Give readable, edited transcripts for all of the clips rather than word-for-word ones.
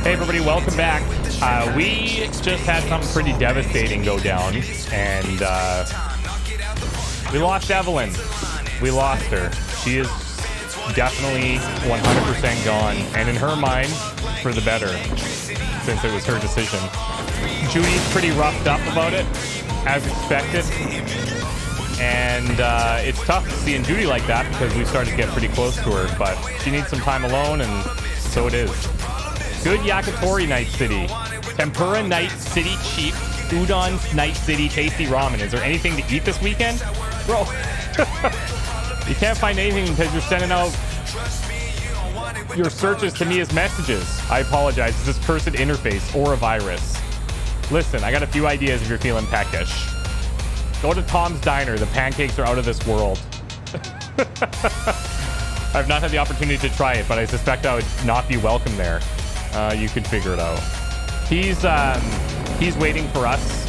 Hey everybody, welcome back. We just had something pretty devastating go down, and we lost Evelyn. We lost her. She is definitely 100% gone, and in her mind, for the better, since it was her decision. Judy's pretty roughed up about it, as expected, and it's tough seeing Judy like that because we started to get pretty close to her, but she needs some time alone, and so it is. Good yakitori Night City. Tempura Night City cheap. Udon Night City tasty ramen. Is there anything to eat this weekend? Bro, you can't find anything because you're sending out your searches to me as messages. I apologize. It's this cursed interface or a virus. Listen, I got a few ideas if you're feeling peckish. Go to Tom's Diner. The pancakes are out of this world. I've not had the opportunity to try it, but I suspect I would not be welcome there. You could figure it out. He's waiting for us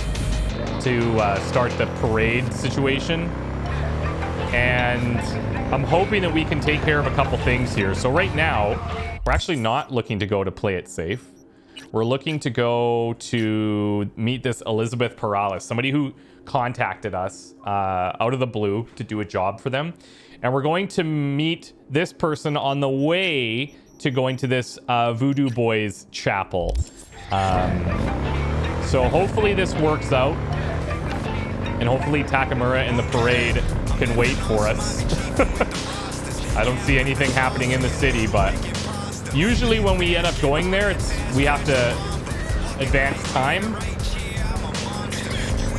to start the parade situation, and I'm hoping that we can take care of a couple things here. So right now, we're actually not looking to go to play it safe. We're looking to go to meet this Elizabeth Perales, somebody who contacted us out of the blue to do a job for them. And we're going to meet this person on the way to going to this Voodoo Boys chapel. So hopefully this works out. And hopefully Takamura and the parade can wait for us. I don't see anything happening in the city, but usually when we end up going there, we have to advance time.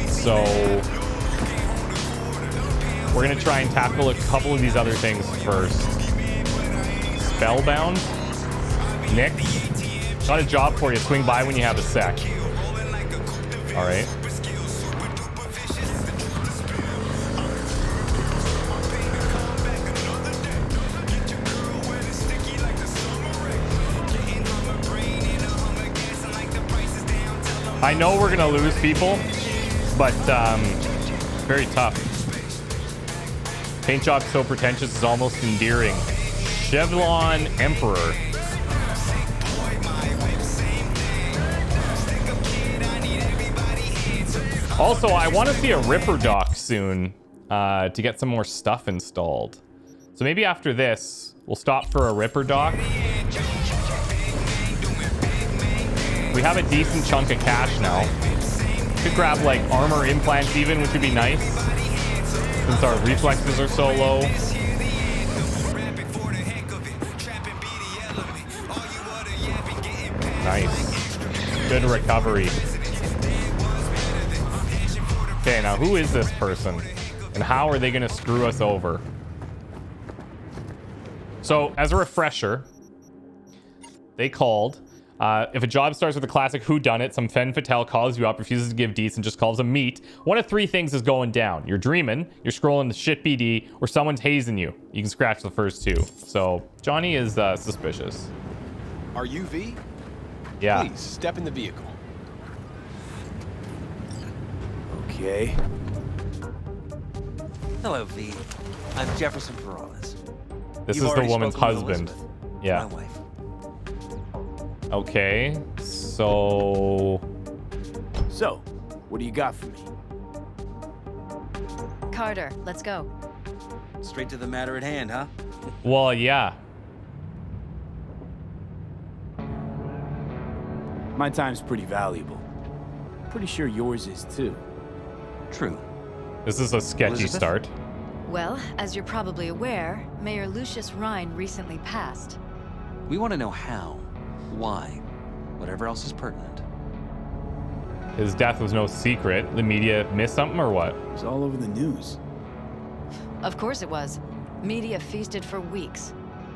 So we're going to try and tackle a couple of these other things first. Spellbound. Nick, got a job for you. Swing by when you have a sec. All right. I know we're gonna lose people, but very tough. Paint job so pretentious is almost endearing. Chevlon Emperor. Also, I want to see a Ripper dock soon to get some more stuff installed. So maybe after this, we'll stop for a Ripper dock. We have a decent chunk of cash now. Could grab like armor implants even, which would be nice since our reflexes are so low. Nice. Good recovery. Okay, now who is this person? And how are they going to screw us over? So, as a refresher, they called. If a job starts with a classic whodunit, some femme fatale calls you up, refuses to give deets, and just calls them meat, one of three things is going down. You're dreaming, you're scrolling the shit BD, or someone's hazing you. You can scratch the first two. So, Johnny is suspicious. Are you V? Yeah. Please, step in the vehicle. Okay. Hello, V. I'm Jefferson Perales. This You've is the already woman's spoken with husband. Elizabeth, Yeah. my wife. Okay. So, What do you got for me? Carter, let's go. Straight to the matter at hand, huh? well, yeah. My time's pretty valuable. Pretty sure yours is too. True. This is a sketchy Elizabeth? start. Well, as you're probably aware, Mayor Lucius Rhine recently passed. We want to know how, why, whatever else is pertinent. His death was no secret. The media missed something or what? It's all over the news. Of course it was. Media feasted for weeks.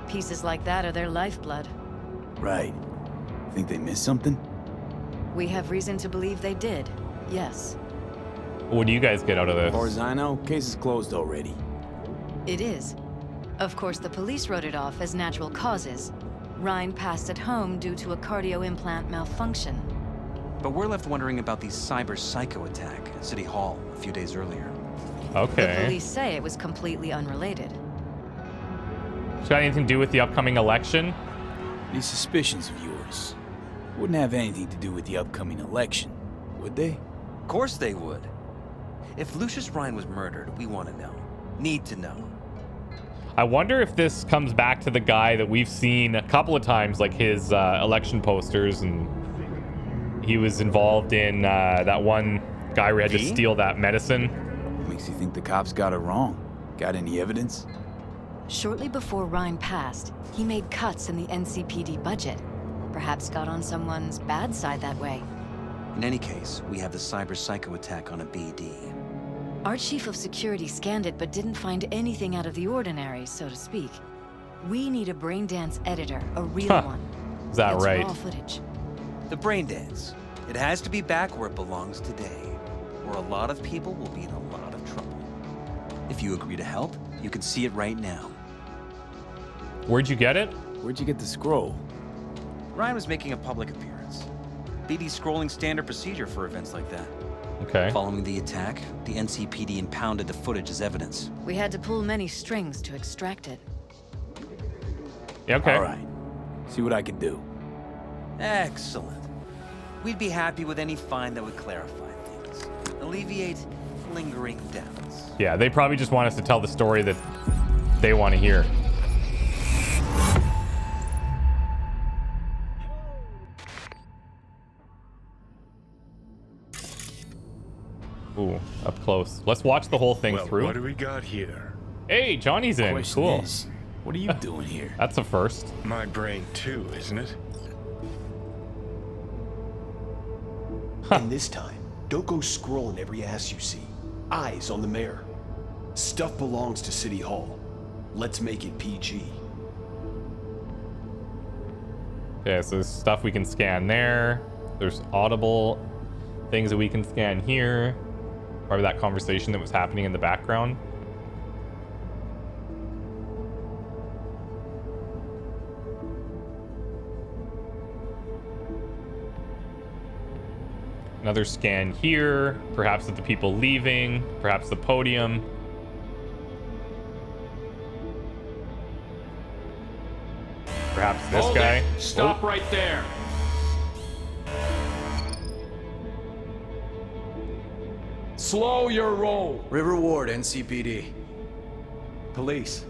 Pieces like that are their lifeblood. Right. Think they missed something? We have reason to believe they did, yes. What do you guys get out of As this? far as I know, case is closed already. It is. Of course, the police wrote it off as natural causes. Rhine passed at home due to a cardio implant malfunction. But we're left wondering about the cyber psycho attack at City Hall a few days earlier. The Okay. police say it was completely unrelated. It's got anything to do with the upcoming election? These suspicions of yours, Wouldn't have anything to do with the upcoming election, would they? Of course they would. If Lucius Ryan was murdered, we want to know. Need to know. I wonder if this comes back to the guy that we've seen a couple of times, like his election posters, and he was involved in that one guy who had to steal that medicine. Makes you think the cops got it wrong. Got any evidence? Shortly before Ryan passed, he made cuts in the NCPD budget. Perhaps got on someone's bad side that way. In any case, we have the cyber psycho attack on a BD. Our chief of security scanned it but didn't find anything out of the ordinary, so to speak. We need a braindance editor, a real one. Is that It's right? raw footage. The brain dance. It has to be back where it belongs today, or a lot of people will be in a lot of trouble. If you agree to help, you can see it right now. Where'd you get it? Where'd you get the scroll? Ryan was making a public appearance. BD's scrolling standard procedure for events like that. Okay. Following the attack, the NCPD impounded the footage as evidence. We had to pull many strings to extract it. Yeah, okay. All right. See what I can do. Excellent. We'd be happy with any find that would clarify things, alleviate lingering doubts. Yeah, they probably just want us to tell the story that they want to hear. Ooh, up close. Let's watch the whole thing Well, through. what do we got here? Hey, Johnny's in. Question Cool. is, what are you doing here? That's a first. My brain too, isn't it? And this time, don't go scrolling every ass you see. Eyes on the mayor. Stuff belongs to City Hall. Let's make it PG. Okay, so there's stuff we can scan there. There's audible things that we can scan here. Probably that conversation that was happening in the background. Another scan here, perhaps of the people leaving, perhaps the podium. Perhaps this Hold guy. it. Stop right there. Slow your roll. River Ward, NCPD. Police.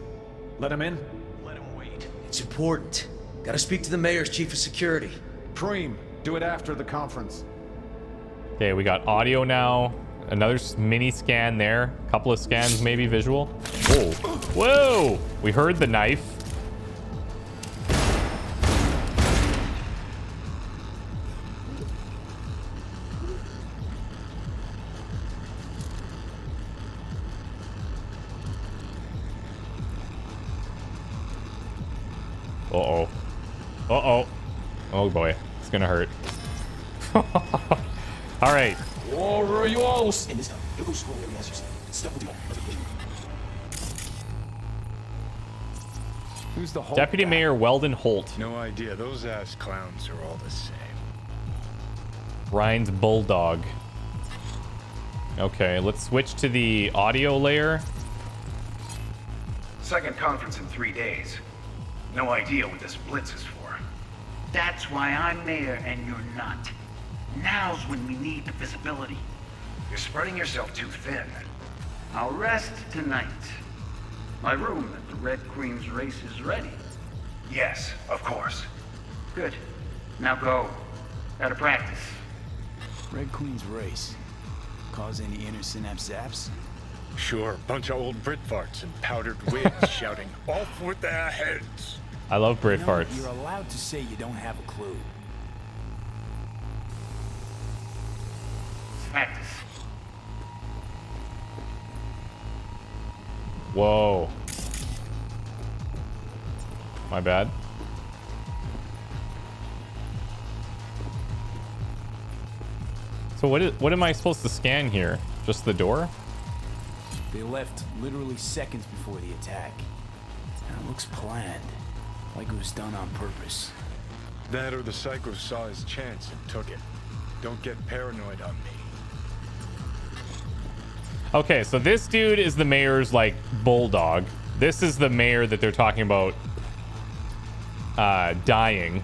Let him in. Let him wait. It's important. Gotta speak to the mayor's chief of security. Preem, do it after the conference. Okay, we got audio now. Another mini scan there. A couple of scans, maybe visual. Whoa. Whoa! We heard the knife. Uh-oh. Uh-oh. Oh boy. It's gonna hurt. All right. Warriors. And this time, don't go scrolling every ass you see. Stuff will do. Who's the whole Deputy Mayor Weldon Holt. No idea. Those ass clowns are all the same. Ryan's bulldog. Okay, let's switch to the audio layer. Second conference in 3 days. No idea what this blitz is for. That's why I'm mayor and you're not. Now's when we need the visibility. You're spreading yourself too thin. I'll rest tonight. My room at the Red Queen's race is ready. Yes, of course. Good. Now go. Gotta practice. Red Queen's race. Cause any inner synapse zaps? Sure, bunch of old Brit farts in powdered wigs shouting, "Off with their heads!" I love Brit You know, farts. You're allowed to say you don't have a clue. Practice. Whoa. My bad. So what am I supposed to scan here? Just the door? They left literally seconds before the attack. And it looks planned. Like it was done on purpose. That or the psycho saw his chance and took it. Don't get paranoid on me. Okay, so this dude is the mayor's, like, bulldog. This is the mayor that they're talking about dying.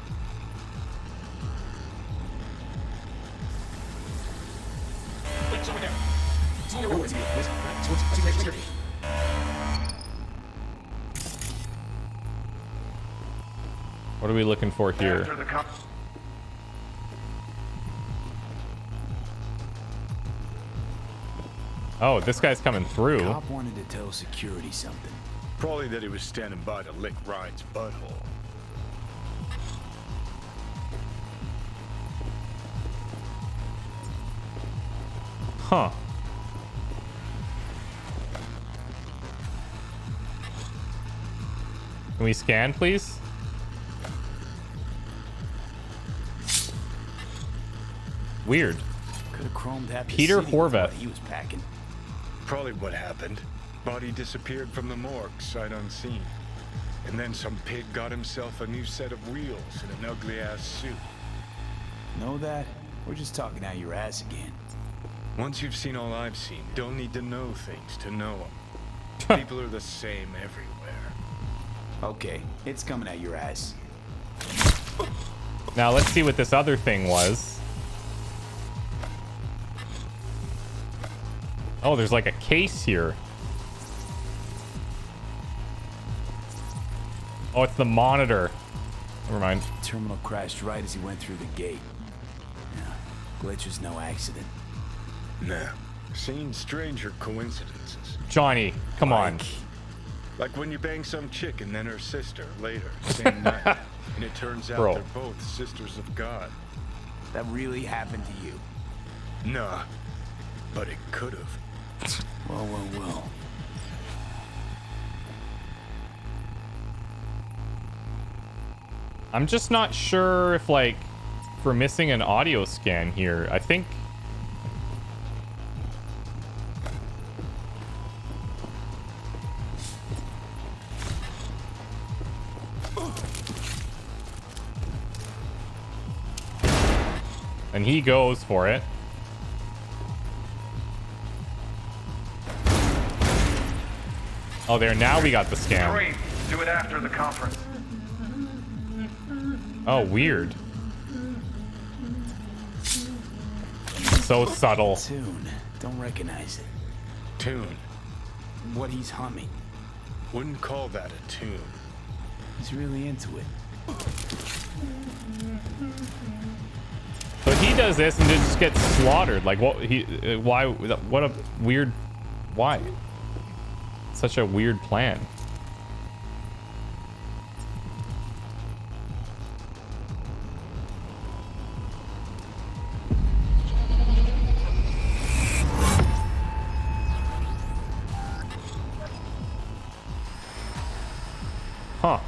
What are we looking for here? After the Oh, this guy's coming through. Cop wanted to tell security something. Probably that he was standing by to lick Ryan's butthole. Huh. Can we scan, please? Weird. Could have chromed half the Peter city with Horvath. what he was packing. Probably what happened. Body disappeared from the morgue, sight unseen. And then some pig got himself a new set of wheels and an ugly-ass suit. Know that? We're just talking out your ass again. Once you've seen all I've seen, don't need to know things to know them. People are the same everywhere. Okay, it's coming out your ass. Now let's see what this other thing was. Oh, there's like a case here. Oh, it's the monitor. Never mind. Terminal crashed right as he went through the gate. Yeah, glitch was no accident. Nah, seen stranger coincidences. Johnny, come on. Like when you bang some chick and then her sister later, same night. And it turns out Bro. they're both sisters of God. That really happened to you? Nah, but it could have. Well. I'm just not sure if, like, we're missing an audio scan here. I think... And he goes for it. Oh, there. Now we got the scam. Kareem, do it after the conference. Oh, weird. So subtle. Tune. Don't recognize it. Tune. What he's humming. Wouldn't call that a tune. He's really into it. But he does this and it just gets slaughtered. Like, what? Why? What a weird. Why? Such a weird plan. Huh.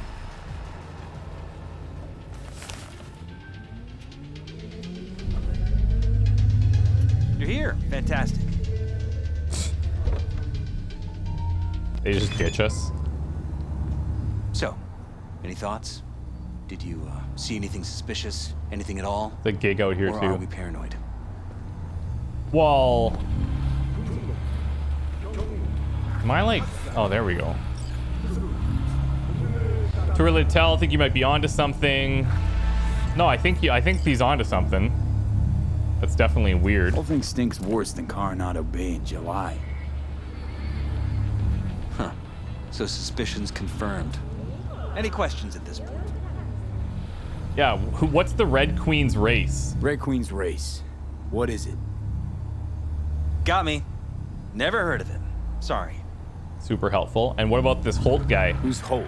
You're here. Fantastic. They just ditch us. So, any thoughts? Did you see anything suspicious? Anything at all? The gig out here or too. Are we paranoid? Well, am I like? Oh, there we go. Too early to tell. I think you might be onto something. No, I think he's onto something. That's definitely weird. Whole thing stinks worse than Coronado Bay in July. Huh. So suspicions confirmed. Any questions at this point? Yeah. What's the Red Queen's race? Red Queen's race. What is it? Got me. Never heard of it. Sorry. Super helpful. And what about this Holt guy? Who's Holt?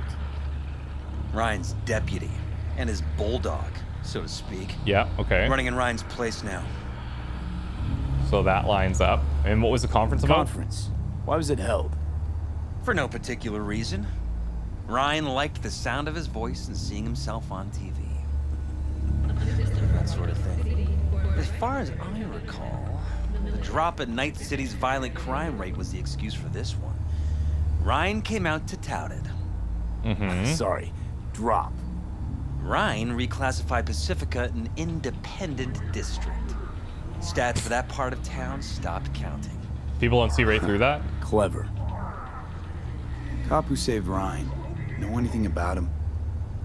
Ryan's deputy. And his bulldog, so to speak. Yeah, okay. Running in Ryan's place now. So that lines up. And what was the conference about? Conference. Why was it held? For no particular reason. Ryan liked the sound of his voice and seeing himself on TV. That sort of thing. As far as I recall, the drop in Night City's violent crime rate was the excuse for this one. Ryan came out to tout it. Mm-hmm. Sorry. Drop. Ryan reclassified Pacifica an independent district. Stats for that part of town stopped counting. People don't see right through that? Clever. Cop who saved Ryan. Know anything about him?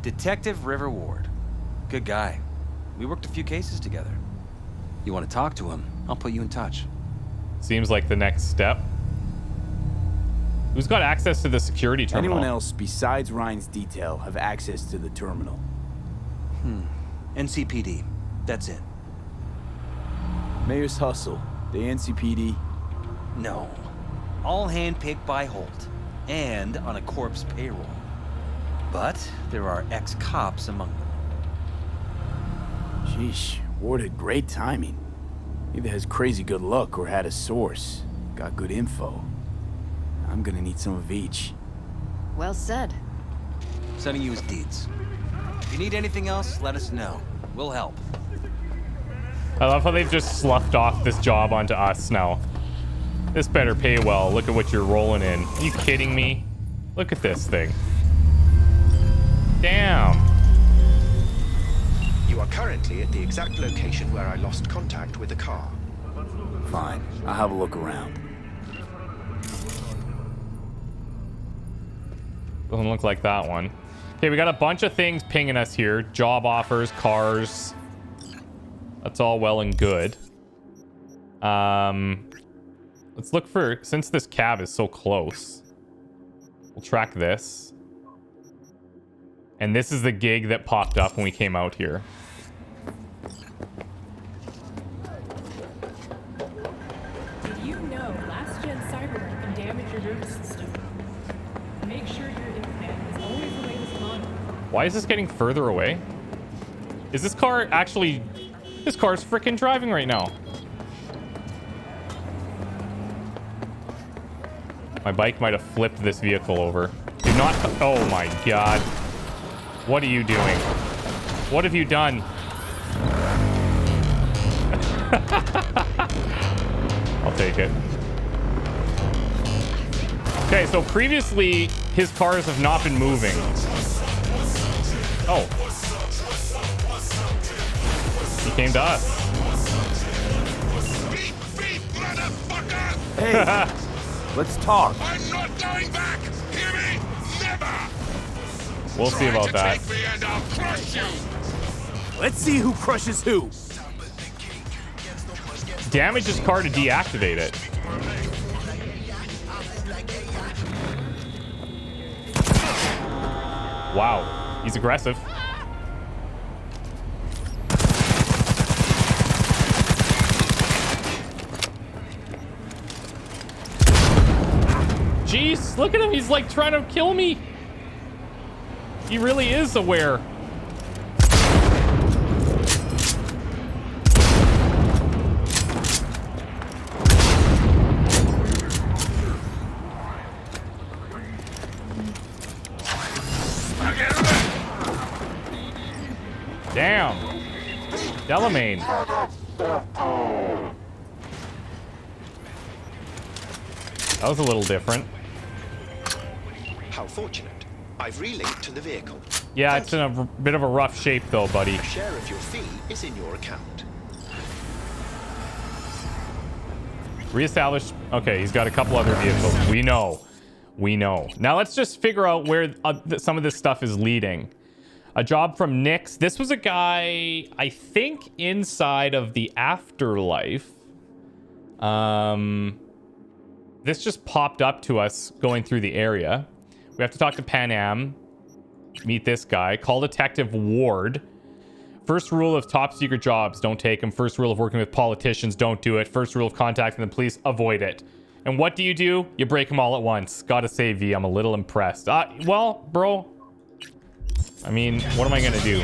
Detective River Ward. Good guy. We worked a few cases together. You want to talk to him? I'll put you in touch. Seems like the next step. Who's got access to the security terminal? Anyone else besides Ryan's detail have access to the terminal? NCPD. That's it. Mayor's hustle. The NCPD. No. All handpicked by Holt. And on a corpse payroll. But there are ex-cops among them. Sheesh, Ward had great timing. Either has crazy good luck or had a source. Got good info. I'm gonna need some of each. Well said. Sending you his deeds. If you need anything else, let us know. We'll help. I love how they've just sloughed off this job onto us now. This better pay well. Look at what you're rolling in. Are you kidding me? Look at this thing. Damn. You are currently at the exact location where I lost contact with the car. Fine. I'll have a look around. Doesn't look like that one. Okay, we got a bunch of things pinging us here. Job offers, cars. That's all well and good. Let's look for, since this cab is so close, we'll track this. And this is the gig that popped up when we came out here. Did you know last-gen Cyberpunk can damage your nervous system? Make sure your implant is always the latest model. Why is this getting further away? Is this car actually... This car's freaking driving right now. My bike might have flipped this vehicle over. Do not... Oh my god. What are you doing? What have you done? I'll take it. Okay, so previously, his cars have not been moving. Oh. He came to us. Hey, let's talk. I'm not going back! Hear me? Never! We'll see about that. Take me and I'll crush you! Let's see who crushes who. Damage his car to deactivate it. Wow, he's aggressive. Jeez, look at him. He's like trying to kill me. He really is aware. Damn. Delamain. That was a little different. How fortunate. I've relinked to the vehicle. Yeah, it's in a bit of a rough shape though, buddy. A share of your fee is in your account. Reestablish. Okay, he's got a couple other vehicles. We know. We know. Now let's just figure out where some of this stuff is leading. A job from Nix. This was a guy, I think, inside of the afterlife. This just popped up to us going through the area. We have to talk to Pan Am. Meet this guy. Call Detective Ward. First rule of top secret jobs, don't take them. First rule of working with politicians, don't do it. First rule of contacting the police, avoid it. And what do? You break them all at once. Gotta say, V, I'm a little impressed. Well, bro, I mean, what am I gonna do?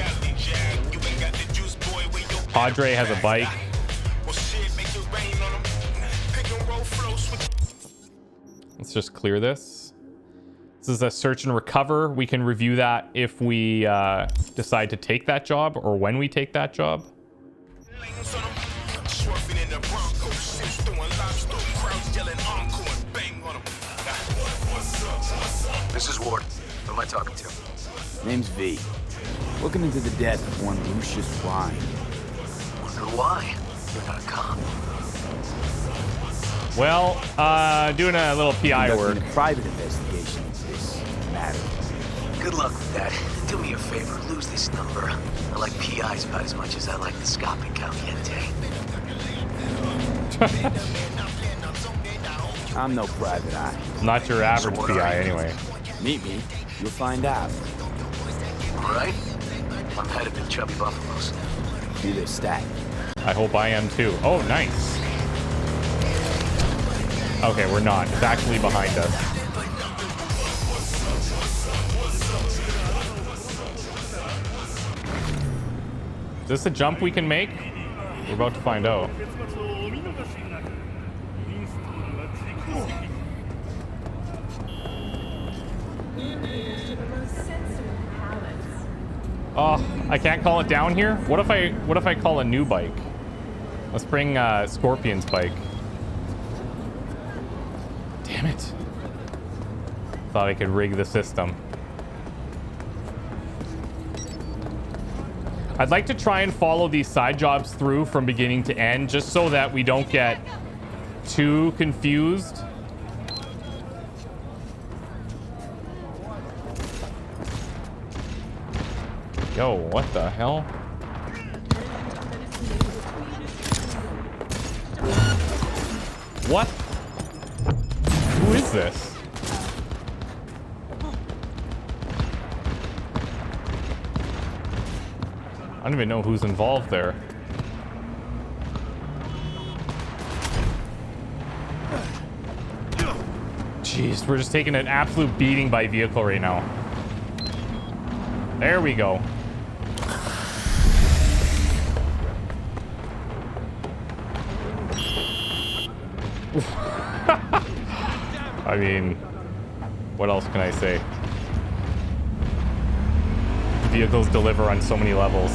Padre has a bike. Let's just clear this. This is a search and recover. We can review that if we decide to take that job or when we take that job. This is Ward. Who am I talking to? Name's V. Looking into the death of one Lucius Ryan. Wonder why? You're not a cop. Well, doing a little PI work. A private investigation into this matter. Good luck with that. Do me a favor, lose this number. I like PIs about as much as I like the Scopping Caliente. I'm no private eye. Not your average PI anyway. Meet me, you'll find out. All right. I'm headed to Chubby Buffalo's. See their stack. I hope I am too. Oh, nice. Okay, we're not. It's actually behind us. Is this a jump we can make? We're about to find out. Oh, I can't call it down here. What if I call a new bike? Let's bring Scorpion's bike. Damn it. Thought I could rig the system. I'd like to try and follow these side jobs through from beginning to end, just so that we don't get too confused. Yo, what the hell? What? Who is this? I don't even know who's involved there. Jeez, we're just taking an absolute beating by vehicle right now. There we go. I mean, what else can I say? Vehicles deliver on so many levels.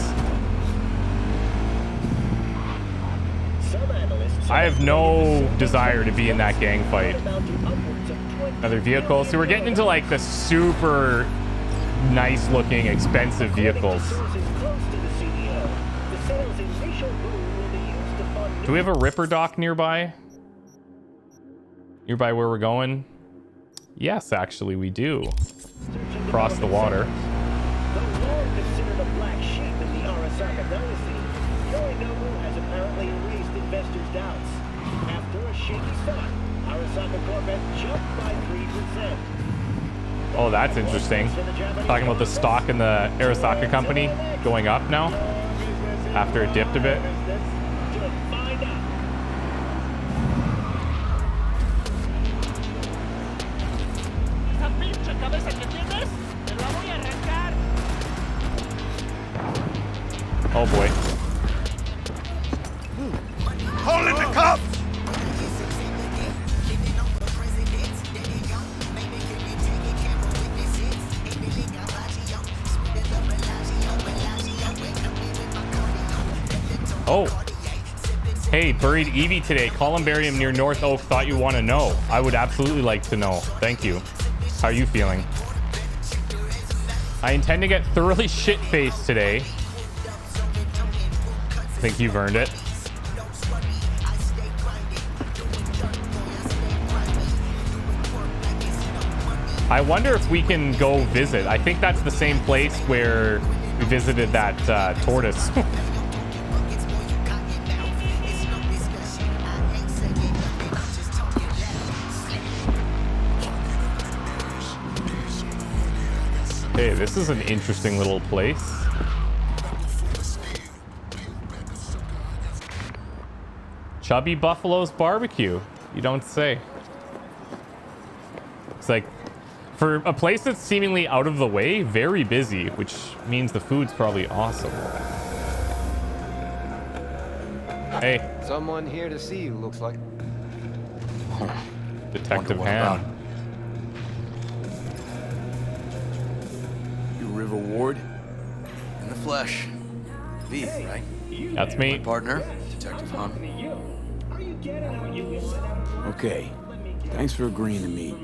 I have no desire to be in that gang fight. Another vehicle. So we're getting into like the super nice looking, expensive vehicles. Do we have a Ripper dock nearby? Nearby where we're going? Yes, actually we do. Across the water. Considered a black sheep in the Arasaka dynasty, Yorinobu has apparently erased investors' doubts. After a shaky start, Arasaka Corvette jumped by 3%. Oh, that's interesting. Talking about the stock in the Arasaka company going up now after it dipped a bit. Oh boy. Hold in the cup! Oh. Hey, buried Eevee today. Columbarium near North Oak. Thought you want to know. I would absolutely like to know. Thank you. How are you feeling? I intend to get thoroughly shit-faced today. I think you've earned it. I wonder if we can go visit. I think that's the same place where we visited that tortoise. Okay, this is an interesting little place. Chubby Buffalo's barbecue. You don't say. It's like, for a place that's seemingly out of the way, very busy, which means the food's probably awesome. Hey. Someone here to see you, looks like. Detective Ham. You River Ward? In the flesh. V, right? That's me. My partner, Detective Hunt. Okay. Thanks for agreeing to meet.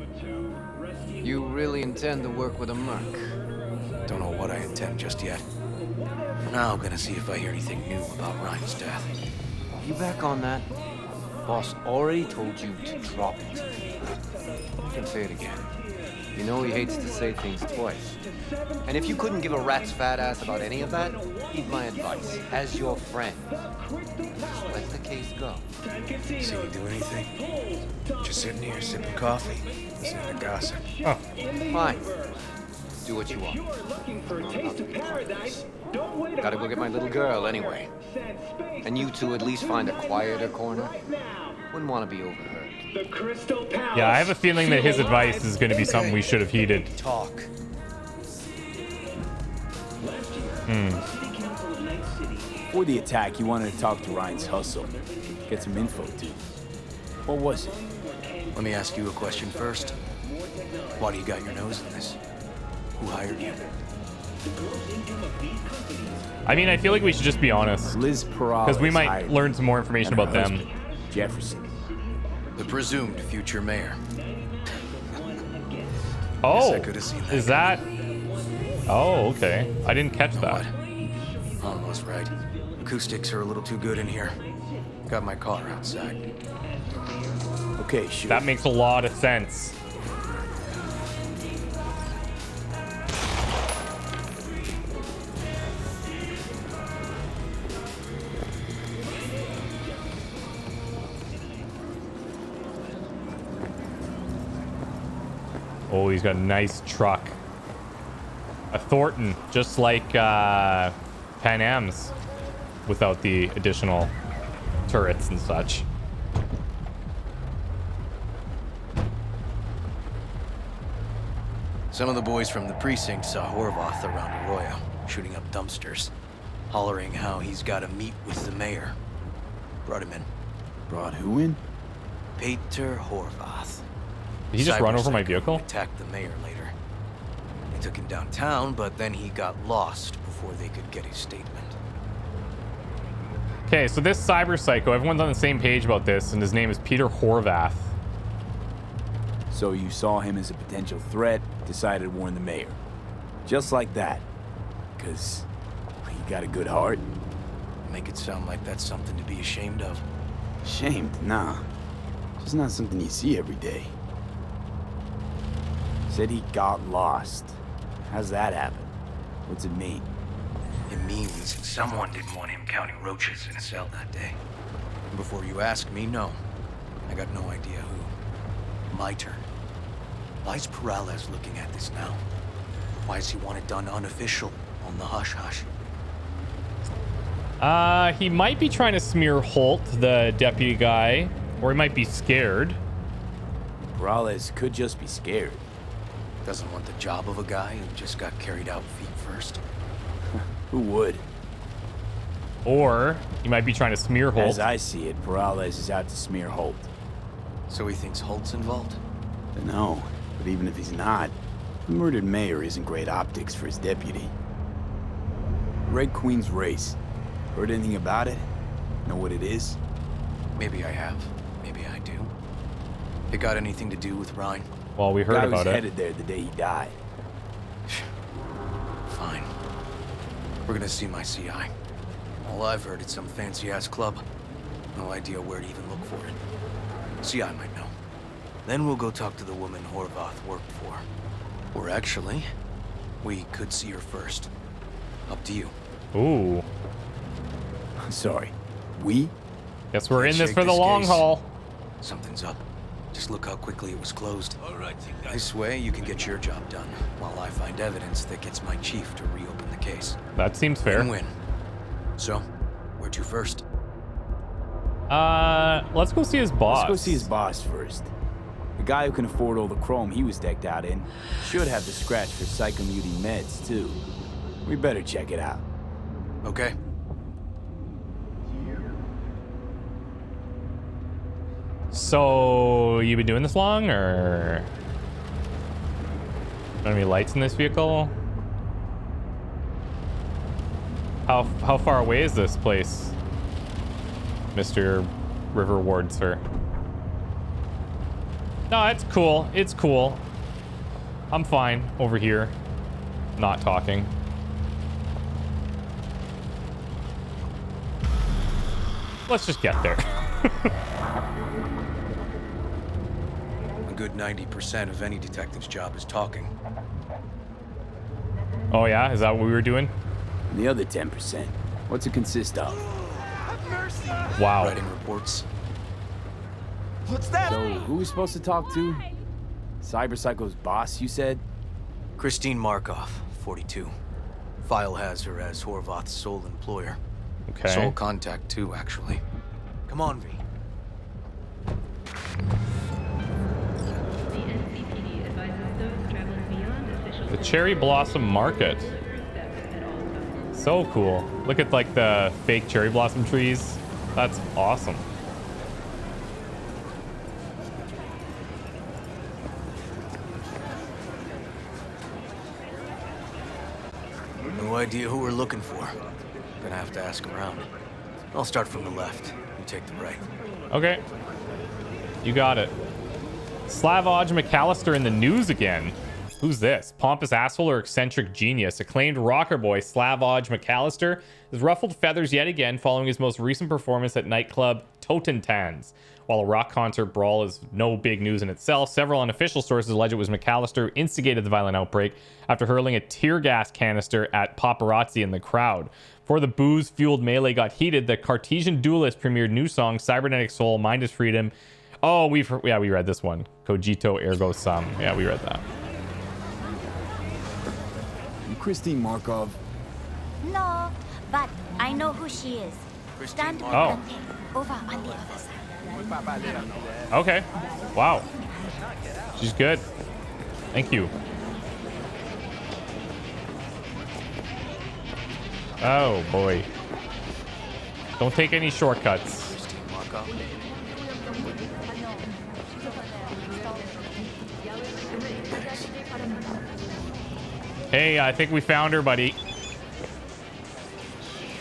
You really intend to work with a merc? Don't know what I intend just yet. For now, I'm gonna see if I hear anything new about Ryan's death. You back on that? Boss already told you to drop it. I can say it again. You know he hates to say things twice. And if you couldn't give a rat's fat ass about any of that, heed my advice. As your friend, let the case go. See me do anything? Just sitting here sipping coffee, listening to gossip. Oh. Fine. Do what you want. You're looking for a taste of paradise. Don't wait. Gotta go get my little girl anyway. And you two at least find a quieter corner. Wouldn't want to be overheard. The Crystal Palace. Yeah, I have a feeling that his advice is going to be something we should have heeded. Talk. Before the attack, you wanted to talk to Ryan's hustle. Get some info, too. What was it? Let me ask you a question first. Why do you got your nose in this? Who hired you? I mean, I feel like we should just be honest. Liz Peralta. Because we might learn some more information about them. Jefferson. The presumed future mayor. Oh, I could have seen that. is that? Oh, okay. I didn't catch that. Almost right. Acoustics are a little too good in here. Got my car outside. Okay, sure. That makes a lot of sense. Oh, he's got a nice truck. A Thornton, just like Pan Am's, without the additional turrets and such. Some of the boys from the precinct saw Horvath around Arroyo, shooting up dumpsters, hollering how he's got to meet with the mayor. Brought him in. Brought who in? Peter Horvath. Did he just run over my vehicle? Attacked the mayor later. They took him downtown, but then he got lost before they could get his statement. Okay, so this cyber psycho, everyone's on the same page about this, and his name is Peter Horvath. So you saw him as a potential threat, decided to warn the mayor. Just like that. Because he got a good heart. Make it sound like that's something to be ashamed of. Ashamed? Nah. Just not something you see every day. Said he got lost. How's that happen? What's it mean? It means someone didn't want him counting roaches in a cell that day. And before you ask me, no. I got no idea who. My turn. Why's Peralez looking at this now? Why does he want it done unofficial, on the hush-hush? He might be trying to smear Holt, the deputy guy, or he might be scared. Peralez could just be scared. Doesn't want the job of a guy who just got carried out feet first. Who would? Or he might be trying to smear Holt. As I see it, Peralez is out to smear Holt. So he thinks Holt's involved? No, but even if he's not, the murdered mayor isn't great optics for his deputy. Red Queen's race. Heard anything about it? Know what it is? Maybe I have. Maybe I do. It got anything to do with Ryan? Well, we heard about it. it. Headed there the day he died. Fine. We're gonna see my CI. All I've heard is some fancy-ass club. No idea where to even look for it. CI might know. Then we'll go talk to the woman Horvath worked for. Or actually, we could see her first. Up to you. Ooh. Sorry. We? Guess we're in this for the long haul. Something's up. Just look how quickly it was closed. This way, you can get your job done, while I find evidence that gets my chief to reopen the case. That seems fair. Win-win. So, where to first? Let's go see his boss. Let's go see his boss first. The guy who can afford all the chrome he was decked out in should have the scratch for psychomuting meds, too. We better check it out. Okay. So, you been doing this long, or? Any lights in this vehicle? How far away is this place, Mr. River Ward, sir? No, it's cool. It's cool. I'm fine over here, not talking. Let's just get there. A good 90% of any detective's job is talking. Oh yeah? Is that what we were doing? The other 10%, what's it consist of? Wow. Writing reports. What's that? So, who are we supposed to talk to? Cyber Psycho's boss, you said? Christine Markov, 42. File has her as Horvath's sole employer. Okay. Sole contact, too, actually. Come on, V. The Cherry Blossom Market. So cool. Look at like the fake cherry blossom trees. That's awesome. No idea who we're looking for. Gonna have to ask around. I'll start from the left. You take the right. Okay. You got it. ChristopherOdd McAllister in the news again. Who's this? Pompous asshole or eccentric genius? Acclaimed rocker boy ChristopherOdd McAllister has ruffled feathers yet again following his most recent performance at nightclub Totentanz. While a rock concert brawl is no big news in itself, several unofficial sources allege it was McAllister who instigated the violent outbreak after hurling a tear gas canister at paparazzi in the crowd. Before the booze-fueled melee got heated, the Cartesian Duelist premiered new song Cybernetic Soul, Mind is Freedom. Oh, we read this one. Cogito ergo sum. Yeah, we read that. Christine Markov? No, but I know who she is. Stand Oh. over on the other side. Okay. Wow. She's good. Thank you. Oh, boy. Don't take any shortcuts. Hey, I think we found her, buddy.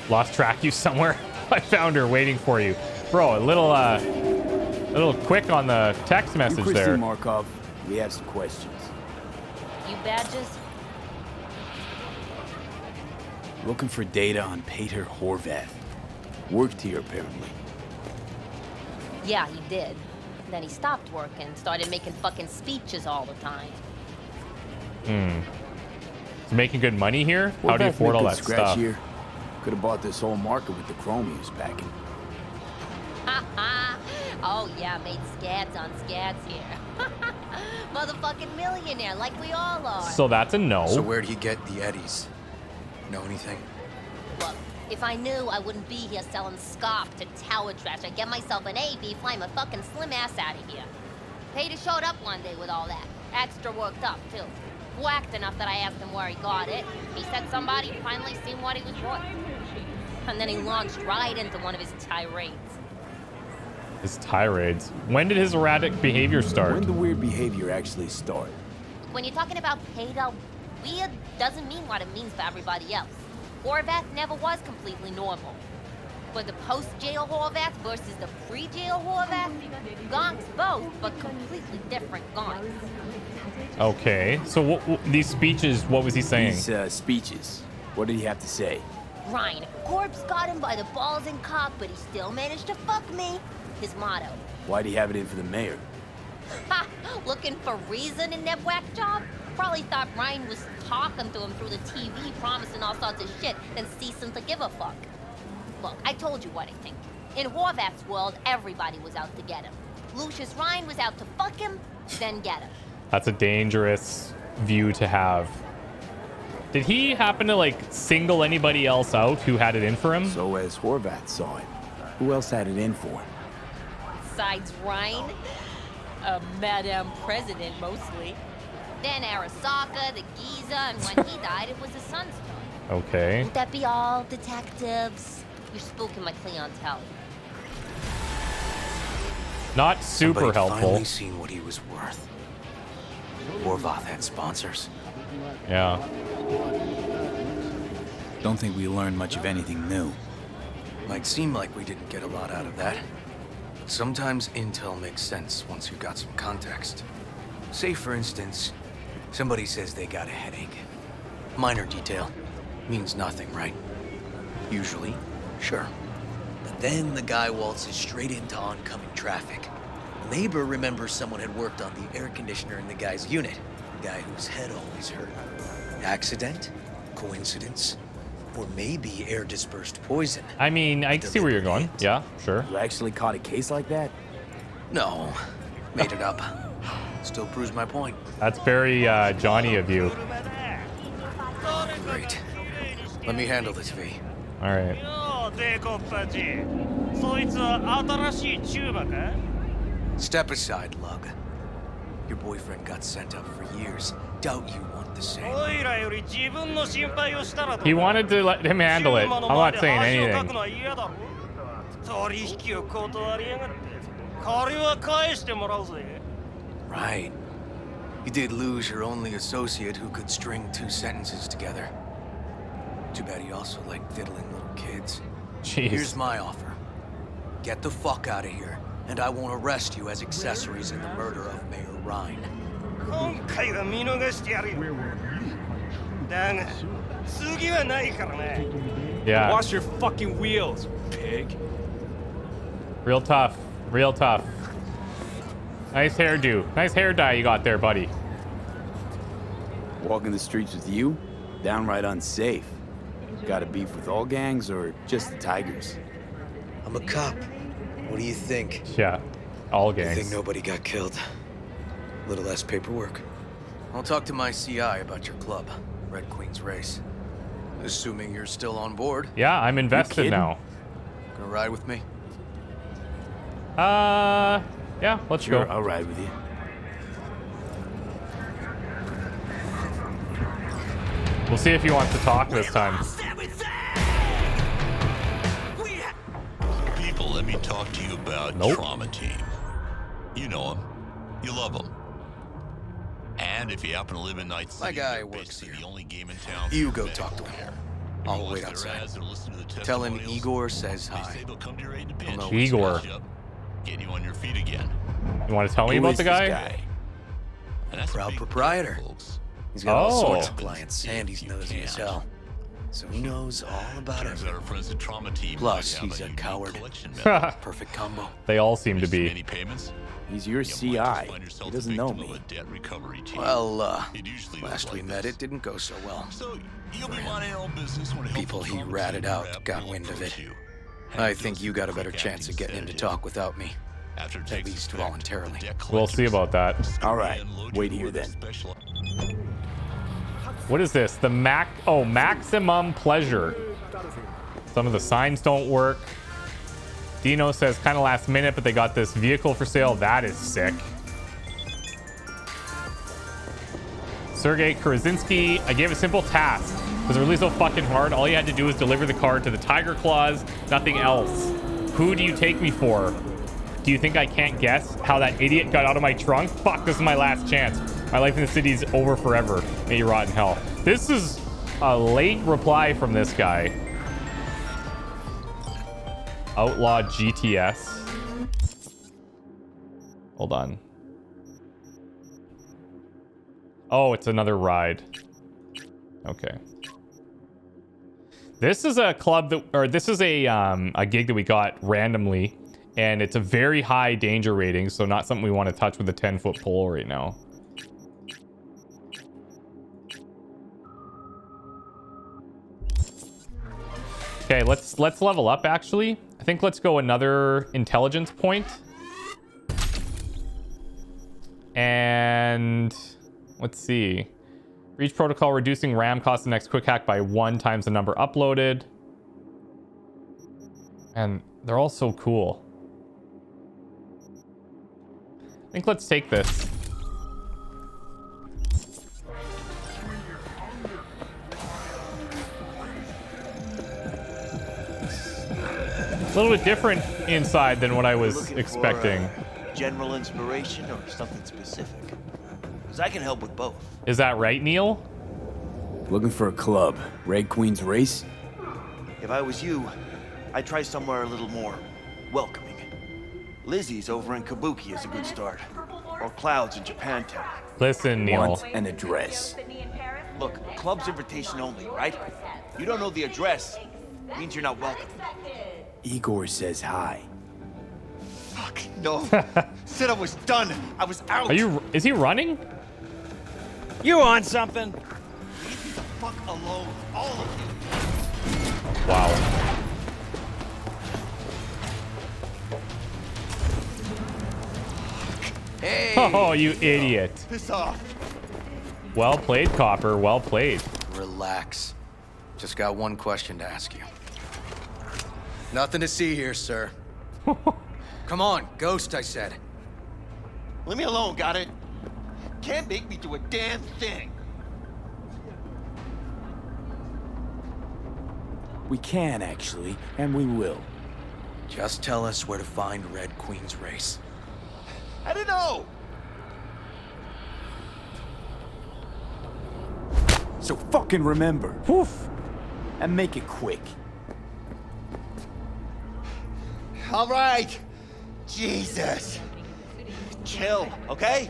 Lost track you somewhere. I found her waiting for you. Bro, a little quick on the text message there. Christine Markov, we have some questions. You badges? Looking for data on Peter Horvath. Worked here, apparently. Yeah, he did. Then he stopped working, started making fucking speeches all the time. He's making good money here? How do you afford all that stuff? Here. Could have bought this whole market with the chrome he was packing. Oh yeah, made scads on scads here. Motherfucking millionaire, like we all are. So that's a no. So where'd he get the eddies? Know anything? Look, if I knew, I wouldn't be here selling scarf to tower trash. I'd get myself an AV, fly my fucking slim ass out of here. Peter showed up one day with all that. Extra worked up, too. Whacked enough that I asked him where he got it. He said somebody finally seen what he was worth. And then he launched right into one of his tirades. His tirades. When did his erratic behavior start? When did the weird behavior actually start? When you're talking about Peter, weird doesn't mean what it means for everybody else. Horvath never was completely normal. But the post-jail Horvath versus the pre-jail Horvath, gonks both, but completely different gonks. Okay, so these speeches, what was he saying? These speeches. What did he have to say? Ryan, corpse got him by the balls and cock, but he still managed to fuck me. His motto. Why'd he have it in for the mayor? Ha! Looking for reason in that whack job? Probably thought Ryan was talking to him through the TV, promising all sorts of shit, then ceasing to give a fuck. Look, I told you what I think. In Horvath's world, everybody was out to get him. Lucius Ryan was out to fuck him, then get him. That's a dangerous view to have. Did he happen to, like, single anybody else out who had it in for him? So as Horvath saw it, who else had it in for him? Besides Ryan, a Madame President mostly. Then Arasaka, the Giza, and when he died, it was his son's turn. Okay. Won't that be all, detectives? You're spooking my clientele. Not super Somebody helpful. Finally seen what he was worth. Horvath had sponsors. Yeah. Don't think we learned much of anything new. Might seem like we didn't get a lot out of that. Sometimes intel makes sense once you've got some context. Say, for instance, somebody says they got a headache. Minor detail. Means nothing, right? Usually, sure. But then the guy waltzes straight into oncoming traffic. The neighbor remembers someone had worked on the air conditioner in the guy's unit. The guy whose head always hurt. Accident? Coincidence? Or maybe air-dispersed poison. I mean, I see where you're going. Yeah, sure. You actually caught a case like that? No. Made it up. Still proves my point. That's very Johnny of you. Let me handle this, V. All right. Step aside, Lug. Your boyfriend got sent up for years. Doubt you want the same. He wanted to let him handle it. I'm not saying anything. Right. You did lose your only associate who could string 2 sentences together. Too bad he also liked fiddling little kids. Jeez. Here's my offer. Get the fuck out of here, and I won't arrest you as accessories in the murder of Mayor Ryan. Yeah. Wash your fucking wheels, pig. Real tough. Real tough. Nice hairdo. Nice hair dye you got there, buddy. Walking the streets with you? Downright unsafe. Got a beef with all gangs or just the Tigers? I'm a cop. What do you think? Yeah, all You gangs. think nobody got killed? A little less paperwork. I'll talk to my CI about your club, Red Queen's Race. Assuming you're still on board. Yeah, I'm invested now. Gonna ride with me? Yeah, let's Sure, go. I'll ride with you. We'll see if he wants to talk this time. People, let me talk to you about Nope. Trauma Team. You know them. You love them. And if you happen to live in Night City, My guy they're works basically here. the only game in town. You for go medical talk to him. care. I'll Everyone wait listen to their outside. ads, they'll listen to the Tell him testimonials. Igor says They hi. say they'll come to your aid in a He'll pinch. know Igor. Snatch you up, get you on your feet again. You want to tell me Who about is the this guy? And that's a Proud big proprietor. deal, folks. He's got all sorts of Oh. clients, and he's nosy as hell. So he knows all about Turns out our it. friends at Trauma Team Plus, might have he's a unique coward. collection method. Perfect combo. They all seem to Missed be. Any payments? He's your You might just CI. find yourself He the doesn't know victim me. of a debt recovery team. Well, It usually last goes we like met, this. it didn't go so well. So you'll be minding your own business when a People helpful he Trauma ratted Team out rep got will wind of approach it. you. I think you got a better chance of getting him to talk without me. After it At takes least effect, voluntarily. debt We'll see collectors about that. All right, unload wait you here with a then. special- What is this? The maximum pleasure. Some of the signs don't work. Dino says kind of last minute, but they got this vehicle for sale. That is sick. Sergei Krasinski, I gave a simple task. Was really so fucking hard. All you had to do was deliver the car to the Tiger Claws, nothing else. Who do you take me for? Do you think I can't guess how that idiot got out of my trunk? Fuck, this is my last chance. My life in the city is over forever. May you rot in hell. This is a late reply from this guy. Outlaw GTS. Hold on. Oh, it's another ride. Okay. This is a club that, or this is a gig that we got randomly, and it's a very high danger rating, so not something we want to touch with a 10-foot pole right now. Okay, let's level up actually. I think let's go another intelligence point. And let's see. Breach protocol reducing RAM cost the next quick hack by 1 times the number uploaded. And they're all so cool. I think let's take this. A little bit different inside than what I was expecting. General inspiration or something specific? Because I can help with both. Is that right, Neil? Looking for a club. Red Queen's Race? If I was you, I'd try somewhere a little more welcoming. Lizzie's over in Kabuki is a good start. Or Clouds in Japantown. Listen, Neil. Want an address. Look, club's invitation only, right? You don't know the address, means you're not welcome. Igor says hi. Fuck, no. Said I was done. I was out. Is he running? You on something? Leave the fuck alone, all of you. Wow. Hey! Oh, you idiot. Piss off. Well played, Copper. Well played. Relax. Just got one question to ask you. Nothing to see here, sir. Come on, ghost, I said. Leave me alone, got it? Can't make me do a damn thing. We can, actually, and we will. Just tell us where to find Red Queen's race. I don't know! So fucking remember. Woof! And make it quick. All right. Jesus. Chill, okay?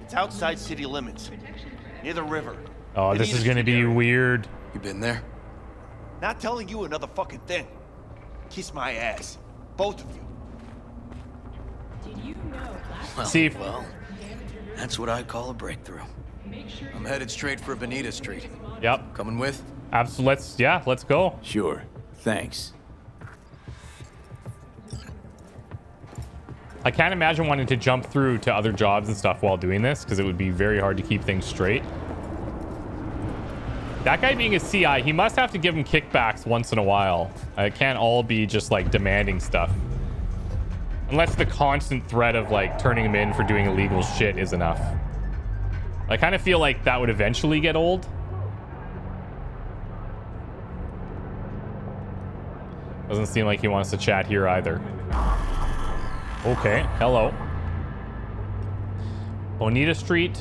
It's outside city limits. Near the river. Oh, this is gonna be weird. You been there? Not telling you another fucking thing. Kiss my ass. Both of you. Did you know last See, well, that's what I call a breakthrough. I'm headed straight for Bonita Street. Yep. Coming with? Absolutely. Let's go. Sure. Thanks. I can't imagine wanting to jump through to other jobs and stuff while doing this, because it would be very hard to keep things straight. That guy being a CI, he must have to give him kickbacks once in a while. It can't all be just like demanding stuff. Unless the constant threat of like turning him in for doing illegal shit is enough. I kind of feel like that would eventually get old. Doesn't seem like he wants to chat here either. Okay, hello. Bonita Street.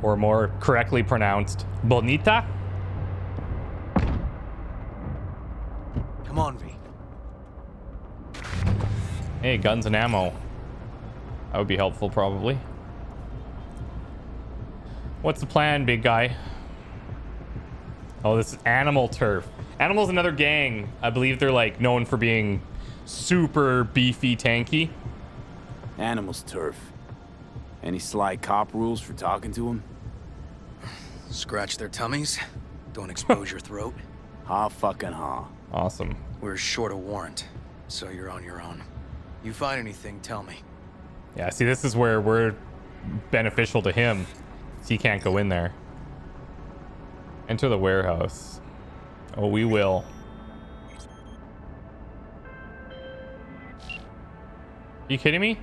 Or more correctly pronounced, Bonita. Come on, V. Hey, guns and ammo. That would be helpful, probably. What's the plan, big guy? Oh, this is Animal Turf. Animal's another gang. I believe they're like known for being super beefy, tanky. Animal's Turf. Any sly cop rules for talking to him? Scratch their tummies. Don't expose your throat. Ha fucking ha. Awesome. We're short a warrant, so you're on your own. You find anything, tell me. Yeah, see, this is where we're beneficial to him. He can't go in there. Enter the warehouse. Oh, we will. Are you kidding me?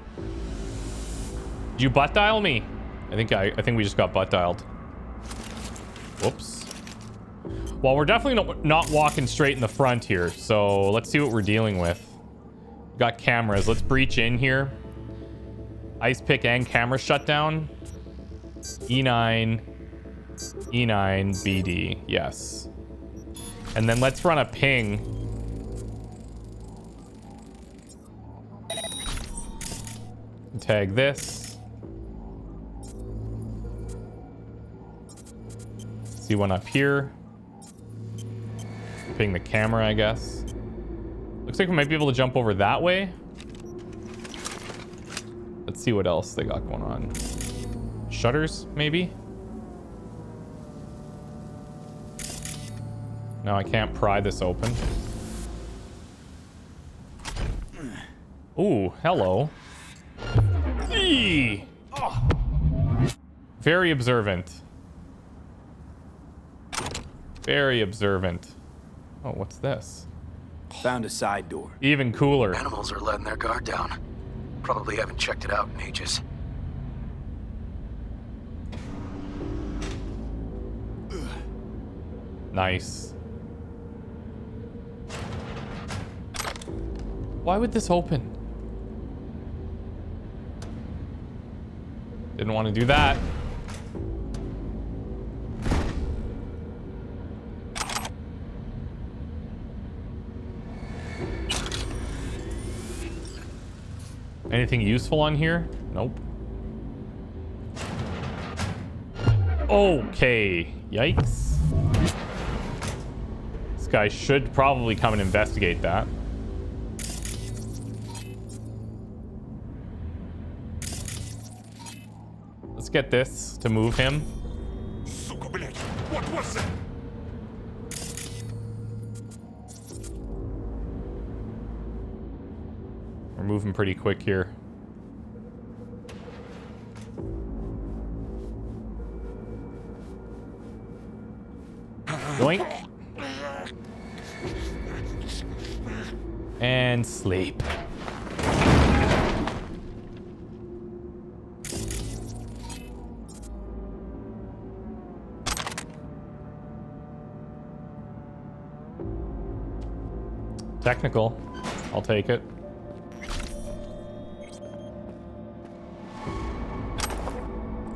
Did you butt dial me? I think we just got butt dialed. Whoops. Well, we're definitely not walking straight in the front here, so let's see what we're dealing with. Got cameras. Let's breach in here. Ice pick and camera shutdown. E9. E9 BD. Yes. And then let's run a ping. Tag this. See one up here. Ping the camera, I guess. Looks like we might be able to jump over that way. Let's see what else they got going on. Shutters, maybe? No, I can't pry this open. Ooh, hello. Eee! Oh. Very observant. Very observant. Oh, what's this? Found a side door. Even cooler. Animals are letting their guard down. Probably haven't checked it out in ages. Nice. Why would this open? Didn't want to do that. Anything useful on here? Nope. Okay. Yikes. This guy should probably come and investigate that. Let's get this to move him. What was that? We're moving pretty quick here. Yoink. And sleep. Technical. I'll take it.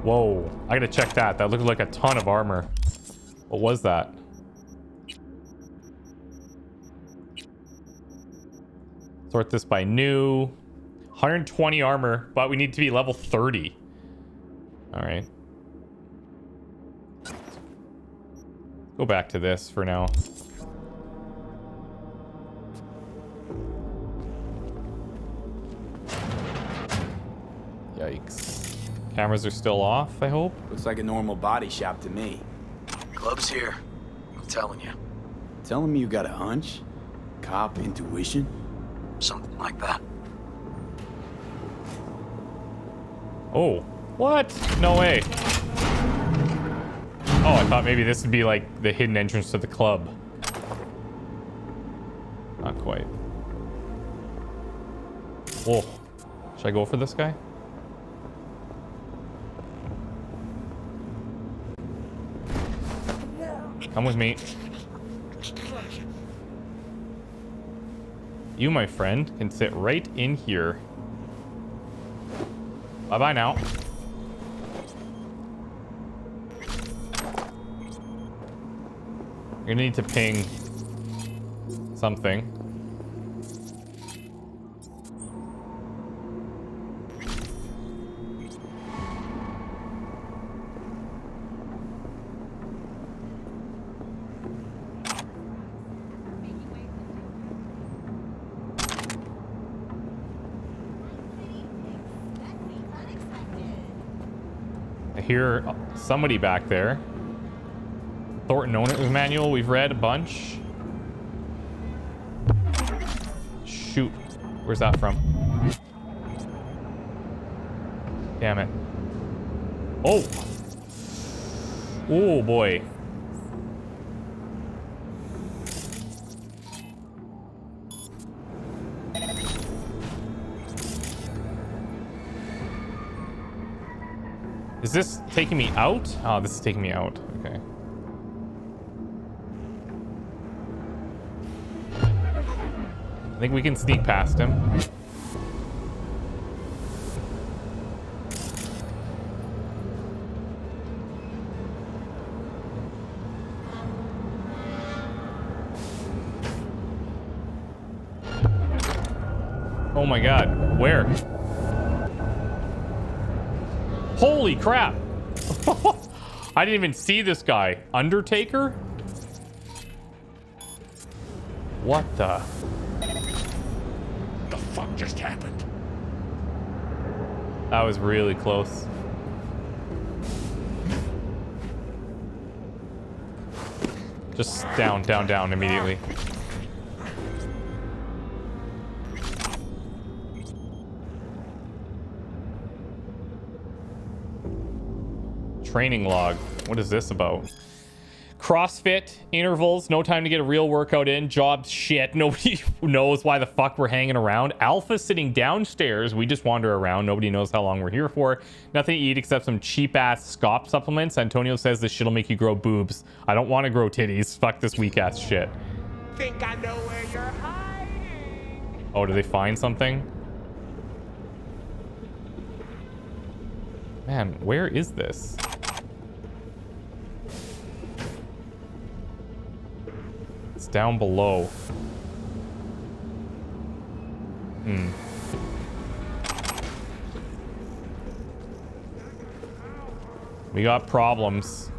Whoa. I gotta check that. That looked like a ton of armor. What was that? Sort this by new. 120 armor, but we need to be level 30. Alright. Go back to this for now. Yikes. Cameras are still off, I hope? Looks like a normal body shop to me. Club's here. I'm telling you. Telling me you got a hunch? Cop intuition? Something like that. Oh, what? No way. Oh, I thought maybe this would be like the hidden entrance to the club. Not quite. Whoa. Should I go for this guy? Come with me. You, my friend, can sit right in here. Bye-bye now. You're gonna need to ping something. I hear somebody back there. Thornton Owner's Manual, we've read a bunch. Shoot. Where's that from? Damn it. Oh! Oh boy. Is this taking me out? Oh, this is taking me out. Okay. I think we can sneak past him. Oh my god, where? Holy crap! I didn't even see this guy. Undertaker? What the? The fuck just happened? That was really close. Just down, down, down immediately. Training log. What is this about? CrossFit intervals. No time to get a real workout in. Jobs shit. Nobody knows why the fuck we're hanging around. Alpha sitting downstairs. We just wander around. Nobody knows how long we're here for. Nothing to eat except some cheap ass SCOP supplements. Antonio says this shit'll make you grow boobs. I don't want to grow titties. Fuck this weak ass shit. Think I know where you're hiding? Oh, did they find something? Man, where is this? It's down below. We got problems.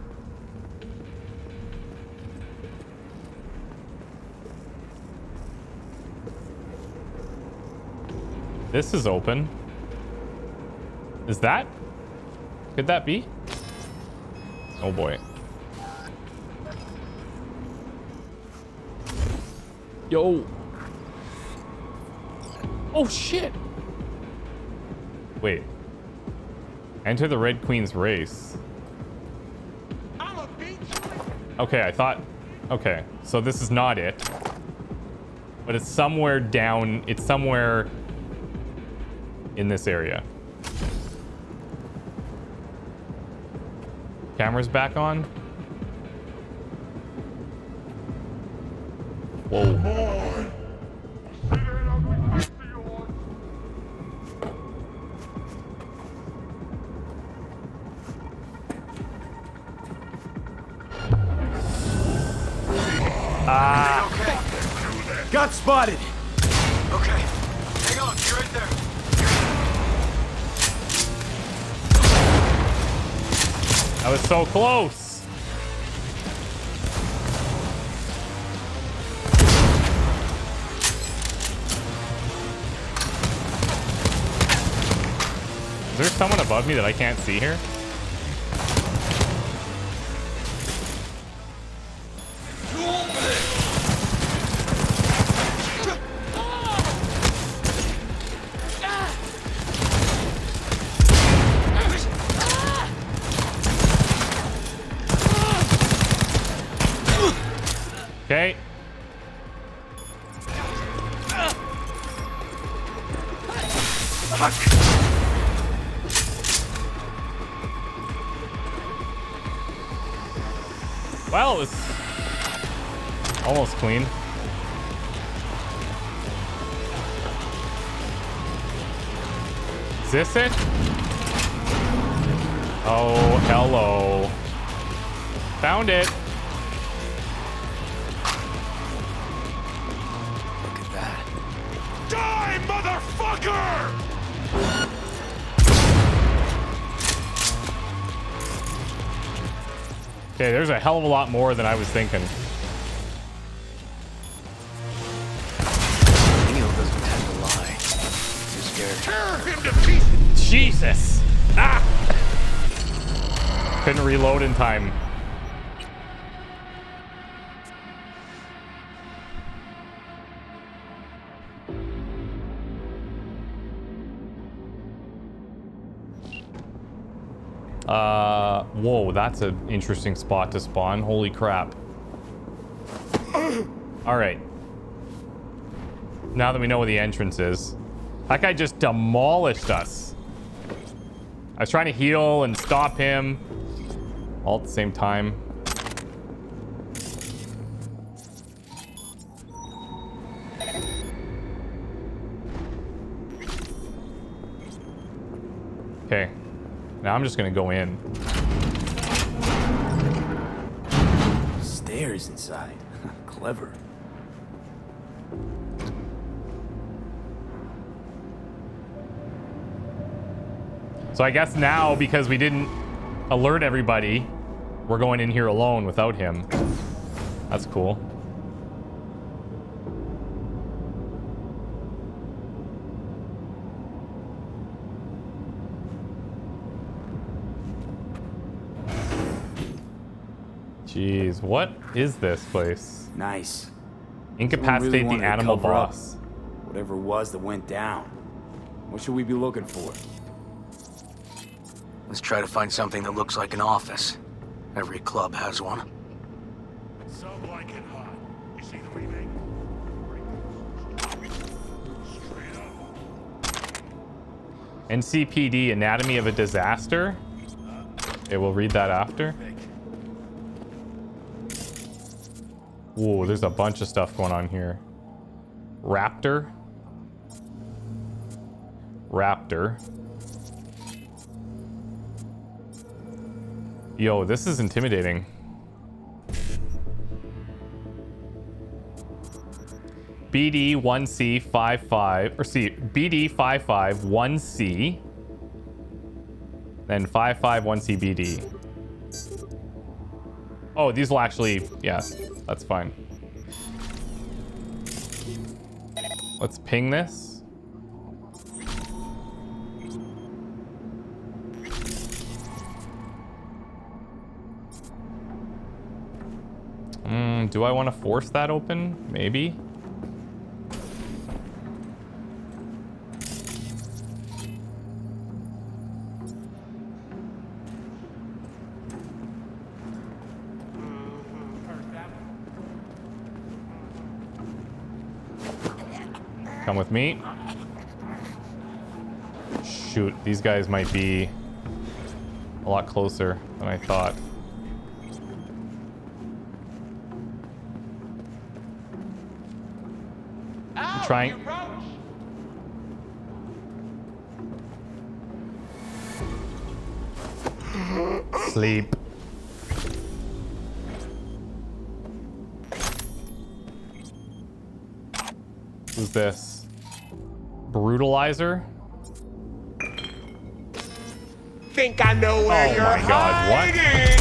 This is open. Is that? Could that be? Oh boy. Yo. Oh shit. Wait. Enter the Red Queen's race. Okay, I thought Okay, so this is not it. But it's somewhere down... It's somewhere in this area. Camera's back on. Whoa. Ah. Okay. Got spotted. Okay. Hang on. You're right there. I was so close. Is there someone above me that I can't see here? Okay. Well, it was almost clean. Is this it? Oh, hello. Found it. Die, motherfucker! Okay, there's a hell of a lot more than I was thinking. Neil doesn't tend to lie. Too scared. Tear him to pieces! Jesus! Ah! Couldn't reload in time. Whoa, that's an interesting spot to spawn. Holy crap. Alright. Now that we know where the entrance is. That guy just demolished us. I was trying to heal and stop him. All at the same time. Okay. Now I'm just gonna go in. Stairs inside. Clever. So I guess now, because we didn't alert everybody, we're going in here alone without him. That's cool. Jeez, what is this place? Nice. Incapacitate Really the animal boss. Whatever it was that went down. What should we be looking for? Let's try to find something that looks like an office. Every club has one. Some like it hot. You see the remake? Straight up. NCPD, Anatomy of a Disaster. Okay, we'll read that after. Whoa, there's a bunch of stuff going on here. Raptor. Raptor. Yo, this is intimidating. BD 1C 55, or C, BD 55 1C, then 55 1C BD. Oh, these will actually, yeah, that's fine. Let's ping this. Do I want to force that open? Maybe. Come with me. Shoot, these guys might be a lot closer than I thought. I'm trying. Sleep. Who's this? Brutalizer? Think I know where you're my God, what? hiding.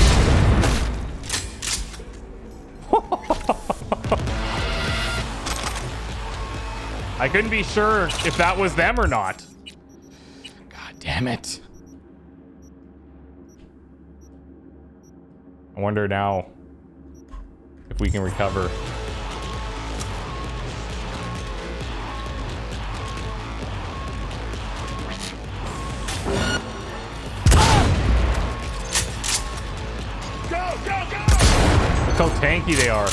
I couldn't be sure if that was them or not. God damn it. I wonder now if we can recover. Go, go, go! Look how tanky they are.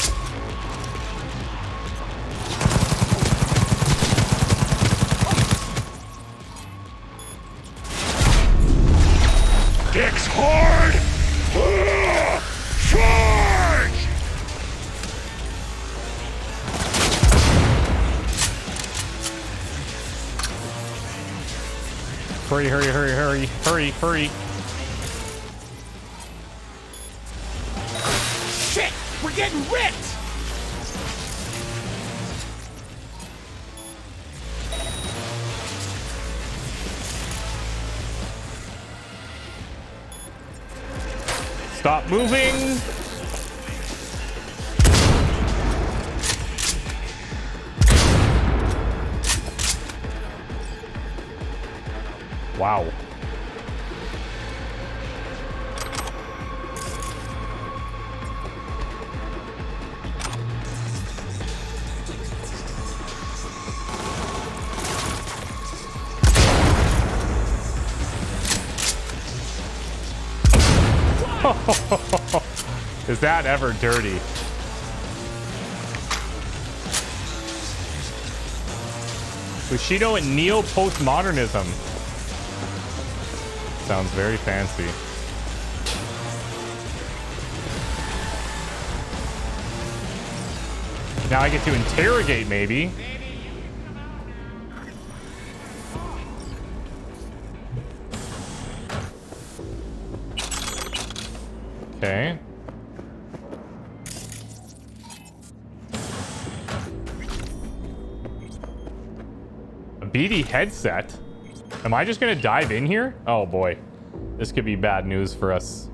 Dicks hard! Charge! Hurry, hurry, hurry, hurry, hurry, hurry. Shit! We're getting ripped! Stop moving. Wow. Is that ever dirty? Bushido and neo-postmodernism. Sounds very fancy. Now I get to interrogate, maybe. Okay. A BD headset? Am I just gonna dive in here? Oh boy. This could be bad news for us.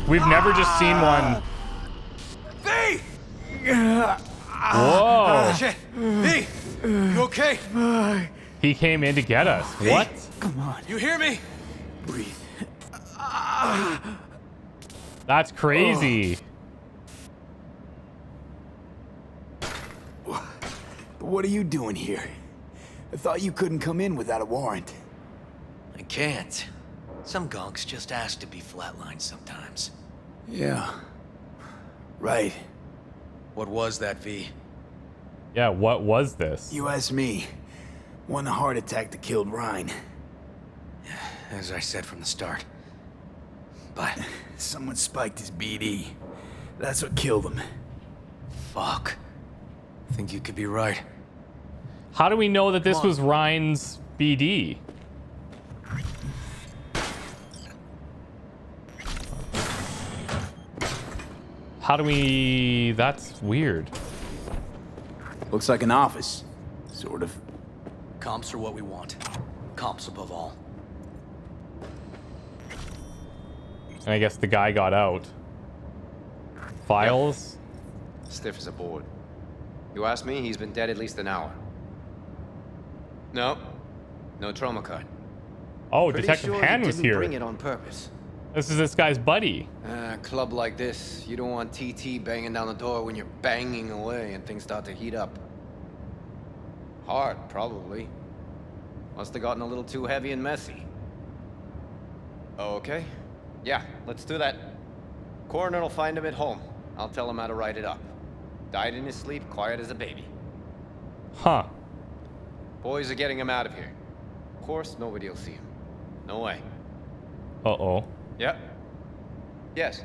We've never just seen one. V! Whoa. Shit. V! You okay? He came in to get us. What? Come on. You hear me? Breathe. That's crazy. What are you doing here? I thought you couldn't come in without a warrant. I can't. Some gonks just ask to be flatlined sometimes. Yeah. Right. What was that, V? Yeah, what was this? You asked me. One heart attack that killed Ryan. As I said from the start. But someone spiked his BD. That's what killed him. Fuck. I think you could be right. How do we know that this was Ryan's BD? How do we... That's weird. Looks like an office. Sort of. Comps are what we want. Comps above all. And I guess the guy got out. Files? Stiff as a board. You ask me, he's been dead at least an hour. No. No trauma card. Oh, Pretty Detective sure Han he was didn't here. bring it on purpose. This is this guy's buddy. A club like this, you don't want TT banging down the door when you're banging away and things start to heat up. Hard, probably. Must have gotten a little too heavy and messy. Okay. Yeah, let's do that. Coroner will find him at home. I'll tell him how to write it up. Died in his sleep, quiet as a baby. Huh. Boys are getting him out of here. Of course, nobody will see him. No way. Uh-oh. Yep. Yes.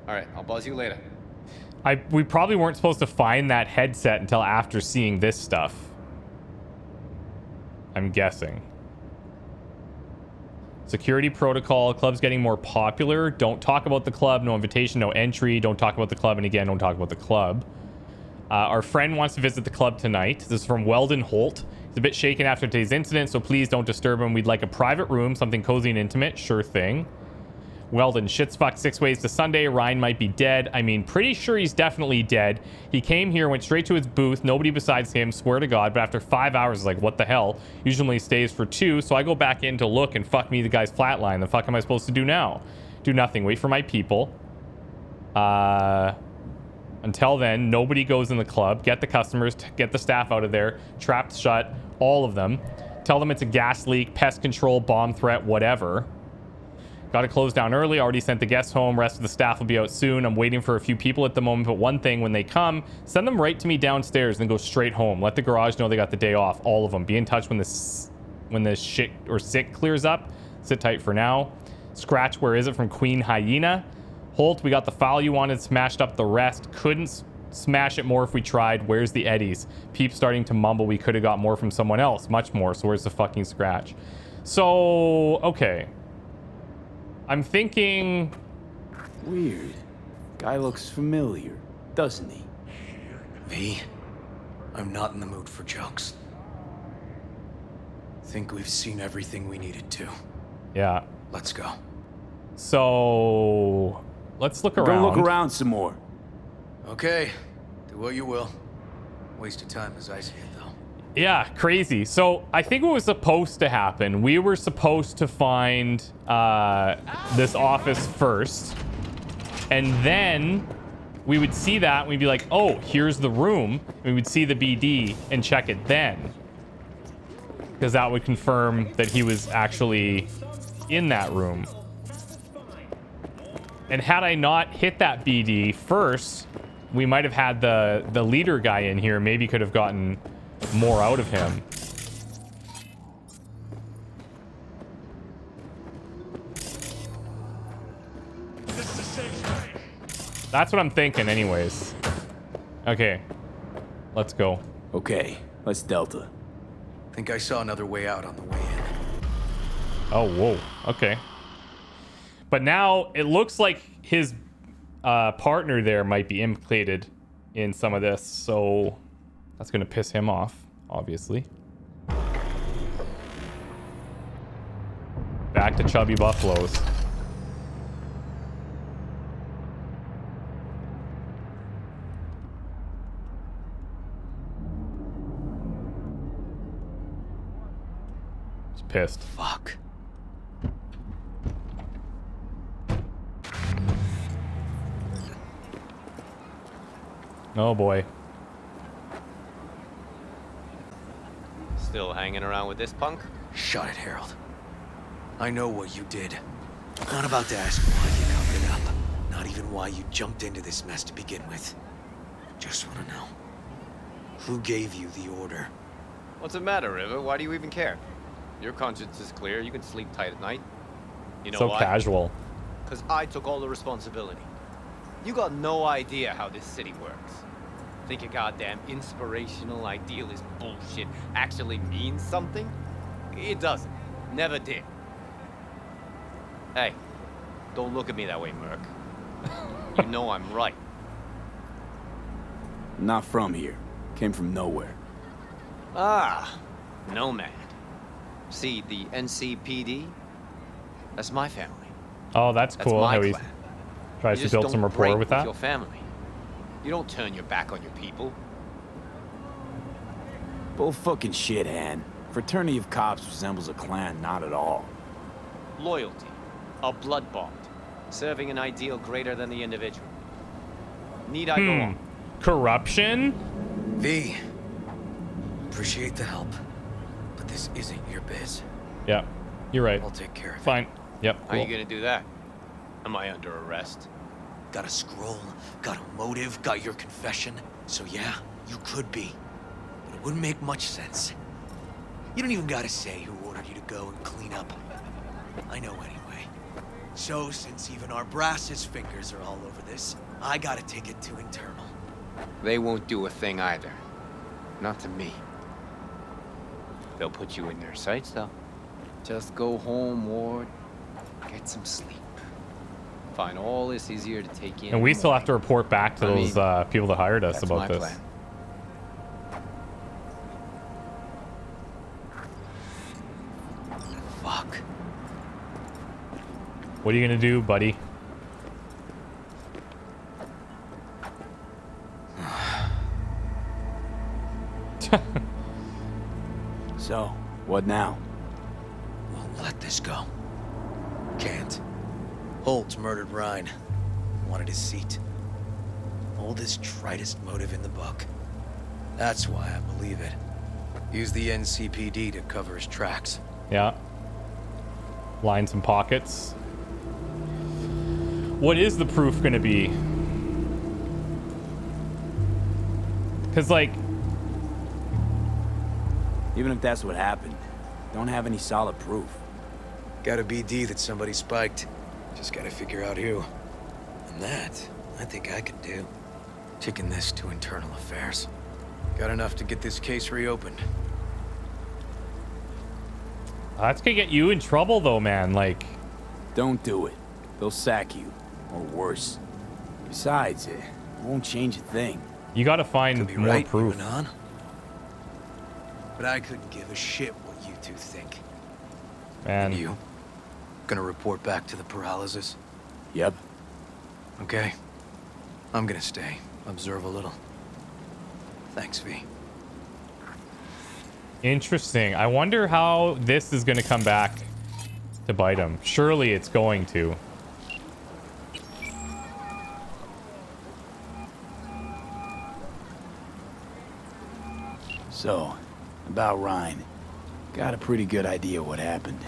All right, I'll buzz you later. We probably weren't supposed to find that headset until after seeing this stuff. I'm guessing. Security protocol. Club's getting more popular. Don't talk about the club. No invitation, no entry. Don't talk about the club. And again, don't talk about the club. Our friend wants to visit the club tonight. This is from Weldon Holt. He's a bit shaken after today's incident, so please don't disturb him. We'd like a private room, something cozy and intimate. Sure thing. Weldon, shit's fucked 6 ways to Sunday. Ryan might be dead. I mean, pretty sure he's definitely dead. He came here, went straight to his booth. Nobody besides him, swear to God. But after 5 hours, it's like, what the hell? Usually stays for 2. So I go back in to look and fuck me, the guy's flatline. The fuck am I supposed to do now? Do nothing. Wait for my people. Until then, nobody goes in the club. Get the customers, get the staff out of there. Trapped shut, all of them. Tell them it's a gas leak, pest control, bomb threat, whatever. Got to close down early. Already sent the guests home. Rest of the staff will be out soon. I'm waiting for a few people at the moment. But one thing, when they come, send them right to me downstairs and go straight home. Let the garage know they got the day off. All of them. Be in touch when the shit or sick clears up. Sit tight for now. Scratch, where is it? From Queen Hyena. Holt, we got the file you wanted. Smashed up the rest. Couldn't smash it more if we tried. Where's the Eddies? Peep starting to mumble. We could have got more from someone else. Much more. So where's the fucking scratch? So, okay. I'm thinking... Weird. Guy looks familiar, doesn't he? V, I'm not in the mood for jokes. Think we've seen everything we needed to. Yeah. Let's go. So... let's look around. Go look around some more. Okay. Do what you will. Waste of time as I see it, though. Yeah, crazy. So I think what was supposed to happen, we were supposed to find this office first, and then we would see that and we'd be like, oh, here's the room. We would see the BD and check it then, because that would confirm that he was actually in that room. And had I not hit that BD first, we might have had the leader guy in here. Maybe could have gotten more out of him. That's what I'm thinking anyways. Okay. Let's go. Okay, let's Delta. Think I saw another way out on the way in. Oh, whoa. Okay. But now it looks like his partner there might be implicated in some of this, so that's gonna piss him off, obviously. Back to chubby buffaloes. He's pissed. Fuck. Oh boy. Still hanging around with this punk? Shut it, Harold. I know what you did. I'm not about to ask why you covered it up. Not even why you jumped into this mess to begin with. Just want to know. Who gave you the order? What's the matter, River? Why do you even care? Your conscience is clear. You can sleep tight at night. You know So why? casual. Because I took all the responsibility. You got no idea how this city works. Think your goddamn inspirational idealist bullshit actually means something? It doesn't. Never did. Hey, don't look at me that way, Merc. You know I'm right. Not from here. Came from nowhere. Ah, NOMAD. See, the NCPD? That's my family. Oh, that's cool. my How he clan. tries You to just build don't some rapport break with that. your family. You don't turn your back on your people. Bull fucking shit, Han. Fraternity of cops resembles a clan, not at all. Loyalty. A blood bond. Serving an ideal greater than the individual. Need I go on? Corruption? V. Appreciate the help. But this isn't your biz. Yeah, you're right. I'll take care of it. Fine. Yep. How are you gonna do that? Am I under arrest? Got a scroll, got a motive, got your confession. So yeah, you could be. But it wouldn't make much sense. You don't even gotta say who ordered you to go and clean up. I know anyway. So since even our brass's fingers are all over this, I gotta take it to internal. They won't do a thing either. Not to me. They'll put you in their sights, though. Just go home, Ward. Get some sleep. Find all this easier to take in. And we still have to report back to those people that hired us about this. Plan. Fuck. What are you gonna do, buddy? So, what now? Won't let this go. Can't. Holt's murdered Ryan. Wanted his seat. Oldest, tritest motive in the book. That's why I believe it. Use the NCPD to cover his tracks. Yeah. Line some pockets. What is the proof gonna be? Because, like... Even if that's what happened, don't have any solid proof. Got a BD that somebody spiked. Just gotta figure out who. And that, I think I could do. Taking this to internal affairs. Got enough to get this case reopened. That's gonna get you in trouble, though, man. Like... Don't do it. They'll sack you. Or worse. Besides, it won't change a thing. You gotta find more right, proof. But I couldn't give a shit what you two think. Man. And you? Gonna report back to the paralysis? Yep. Okay. I'm gonna stay. Observe a little. Thanks, V. Interesting. I wonder how this is gonna come back to bite him. Surely it's going to. So, about Ryan. Got a pretty good idea what happened.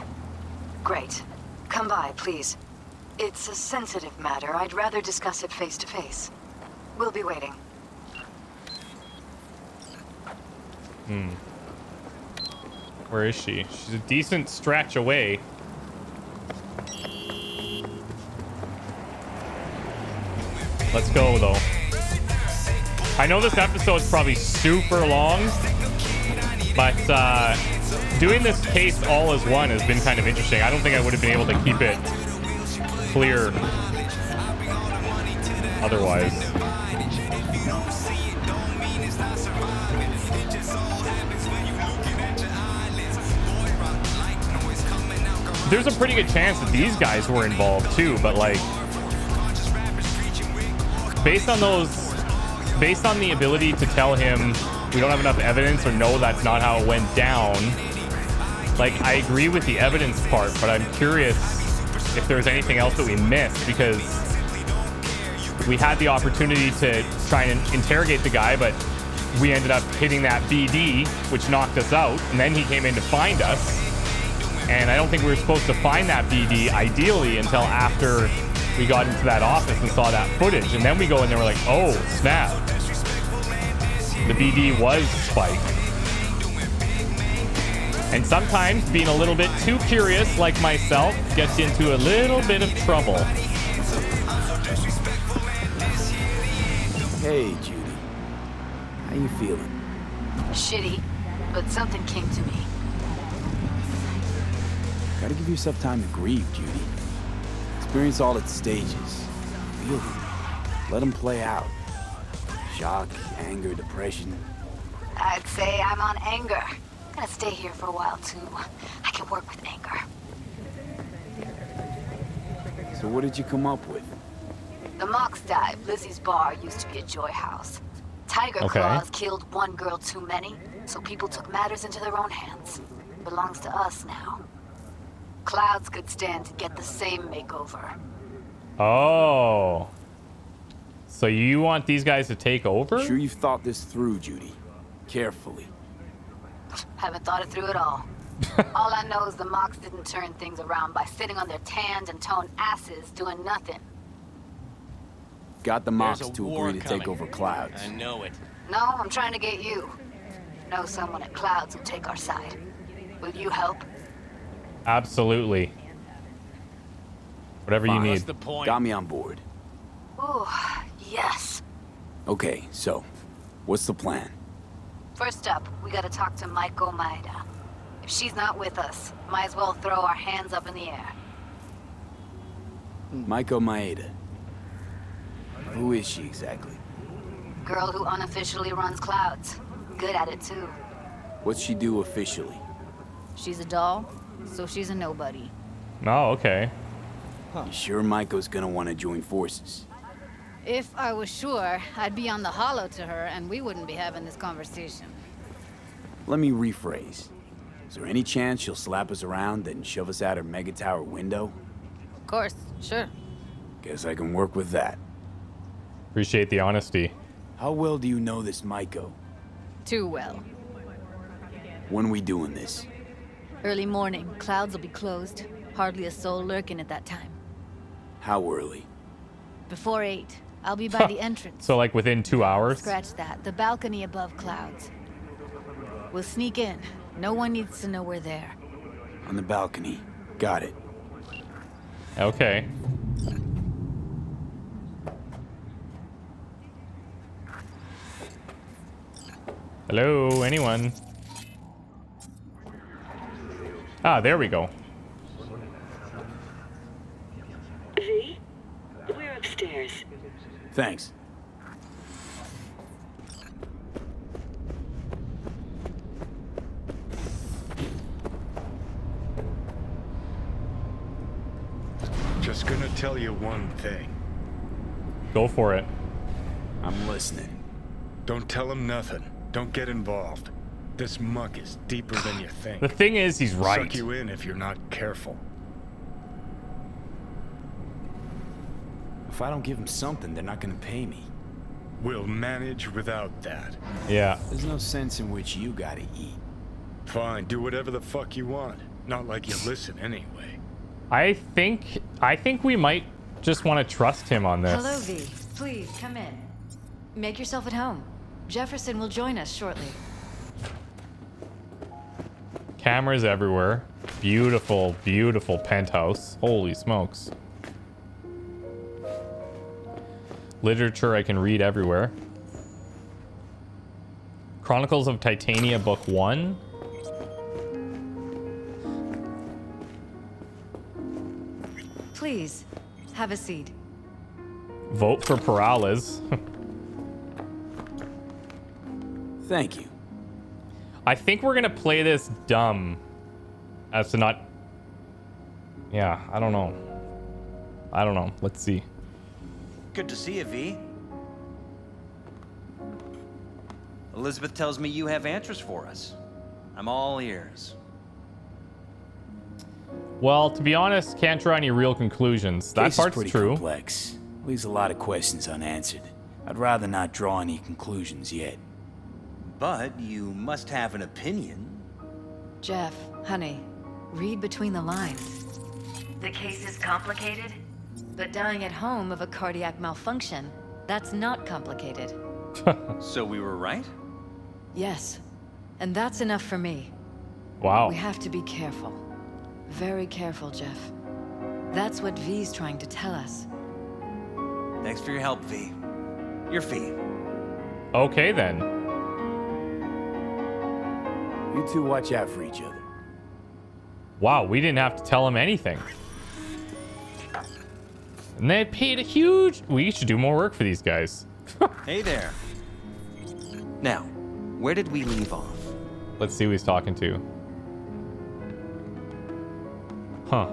Great. Come by, please. It's a sensitive matter. I'd rather discuss it face to face. We'll be waiting. Where is she? She's a decent stretch away. Let's go, though. I know this episode's probably super long, but doing this case all as one has been kind of interesting. I don't think I would have been able to keep it clear otherwise. There's a pretty good chance that these guys were involved too, but like based on the ability to tell him we don't have enough evidence or no, that's not how it went down. Like, I agree with the evidence part, but I'm curious if there's anything else that we missed, because we had the opportunity to try and interrogate the guy, but we ended up hitting that BD, which knocked us out, and then he came in to find us. And I don't think we were supposed to find that BD ideally until after we got into that office and saw that footage. And then we go in there, we're like, oh, snap. The BD was Spike. And sometimes being a little bit too curious, like myself, gets you into a little bit of trouble. Hey, Judy. How you feeling? Shitty, but something came to me. Gotta give yourself time to grieve, Judy. Experience all its stages. Feel them. Let them play out. Shock, anger, depression. I'd say I'm on anger. I'm gonna stay here for a while, too. I can work with anger. So what did you come up with? The Mox died. Lizzie's bar used to be a joy house. Tiger Claws killed one girl too many, so people took matters into their own hands. Belongs to us now. Clouds could stand to get the same makeover. Oh. So you want these guys to take over? Sure you've thought this through, Judy. Carefully. Haven't thought it through at all. All I know is the Mox didn't turn things around by sitting on their tanned and toned asses doing nothing. Got the Mox to agree to take over Clouds. I know it. No, I'm trying to get you. Know someone at Clouds who'll take our side. Will you help? Absolutely. Whatever you need. What's the point? Got me on board. Ooh, yes. Okay, so, what's the plan? First up, we gotta talk to Maiko Maeda. If she's not with us, might as well throw our hands up in the air. Maiko Maeda. Who is she exactly? Girl who unofficially runs Clouds. Good at it too. What's she do officially? She's a doll, so she's a nobody. Oh, okay. You sure Maiko's gonna want to join forces? If I was sure, I'd be on the hollow to her and we wouldn't be having this conversation. Let me rephrase. Is there any chance she'll slap us around and shove us out her mega tower window? Of course, sure. Guess I can work with that. Appreciate the honesty. How well do you know this Maiko? Too well. When we doing this? Early morning, Clouds will be closed. Hardly a soul lurking at that time. How early? Before 8. I'll be by the entrance. So like within 2 hours? Scratch that. The balcony above Clouds. We'll sneak in. No one needs to know we're there. On the balcony. Got it. Okay. Hello, anyone? Ah, there we go. V, we're upstairs. Thanks. Just gonna tell you one thing. Go for it. I'm listening. Don't tell him nothing. Don't get involved. This muck is deeper than you think. The thing is, he's right. Suck you in if you're not careful. If I don't give them something, they're not gonna pay me. We'll manage without that. Yeah. There's no sense in which you gotta eat. Fine, do whatever the fuck you want. Not like you listen anyway. I think we might just want to trust him on this. Hello, V. Please, come in. Make yourself at home. Jefferson will join us shortly. Cameras everywhere. Beautiful, beautiful penthouse. Holy smokes. Literature I can read everywhere. Chronicles of Titania, Book 1. Please, have a seat. Vote for Perales. Thank you. I think we're gonna play this dumb as to not... Yeah, I don't know. I don't know. Let's see. Good to see you, V. Elizabeth tells me you have answers for us. I'm all ears. Well, to be honest, can't draw any real conclusions. That Case is part's pretty true. complex. Leaves a lot of questions unanswered. I'd rather not draw any conclusions yet. But you must have an opinion. Jeff, honey, read between the lines. The case is complicated, but dying at home of a cardiac malfunction, that's not complicated. So we were right? Yes, and that's enough for me. Wow. We have to be careful. Very careful, Jeff. That's what V's trying to tell us. Thanks for your help, V. Your fee. Okay, then. You two watch out for each other. Wow, we didn't have to tell him anything. And they paid a huge... We should do more work for these guys. Hey there. Now, where did we leave off? Let's see who he's talking to. Huh.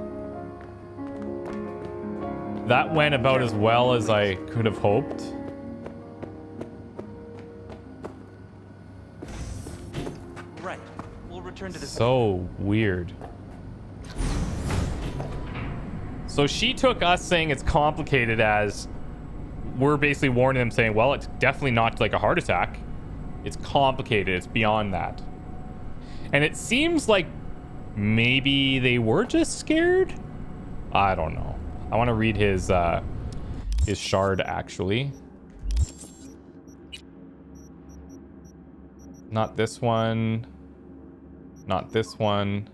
That went about as well as I could have hoped. Right. We'll return to this. So weird. So she took us saying it's complicated as we're basically warning them saying, well, it's definitely not like a heart attack. It's complicated. It's beyond that. And it seems like maybe they were just scared. I don't know. I want to read his is Shard, actually. Not this one. Not this one.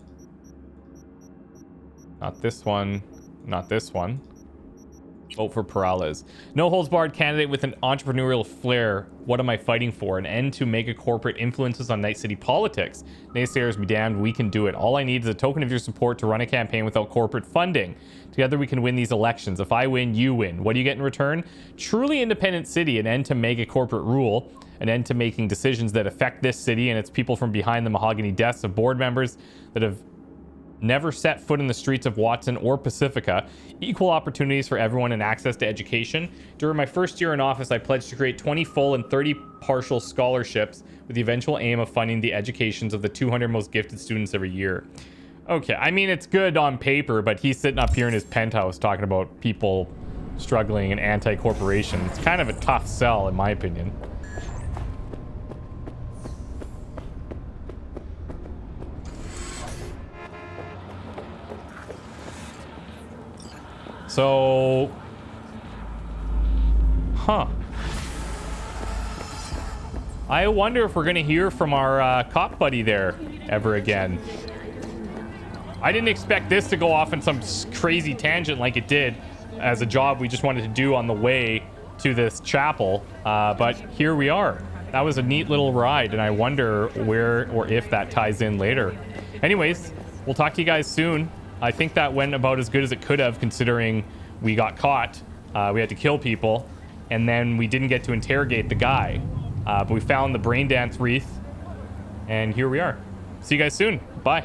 Not this one. Not this one. Vote for Perales. No holds barred candidate with an entrepreneurial flair. What am I fighting for? An end to mega corporate influences on Night City politics. Naysayers be damned, we can do it. All I need is a token of your support to run a campaign without corporate funding. Together we can win these elections. If I win, you win. What do you get in return? Truly independent city, an end to mega corporate rule, an end to making decisions that affect this city and its people from behind the mahogany desks of board members that have never set foot in the streets of Watson or Pacifica, equal opportunities for everyone and access to education. During my first year in office, I pledged to create 20 full and 30 partial scholarships with the eventual aim of funding the educations of the 200 most gifted students every year. Okay, I mean, it's good on paper, but he's sitting up here in his penthouse talking about people struggling and anti-corporation. It's kind of a tough sell, in my opinion. So, I wonder if we're gonna hear from our cop buddy there ever again. I didn't expect this to go off in some crazy tangent like it did as a job we just wanted to do on the way to this chapel, but here we are. That was a neat little ride, and I wonder where or if that ties in later. Anyways, we'll talk to you guys soon. I think that went about as good as it could have, considering we got caught, we had to kill people, and then we didn't get to interrogate the guy. But we found the brain dance wreath, and here we are. See you guys soon. Bye.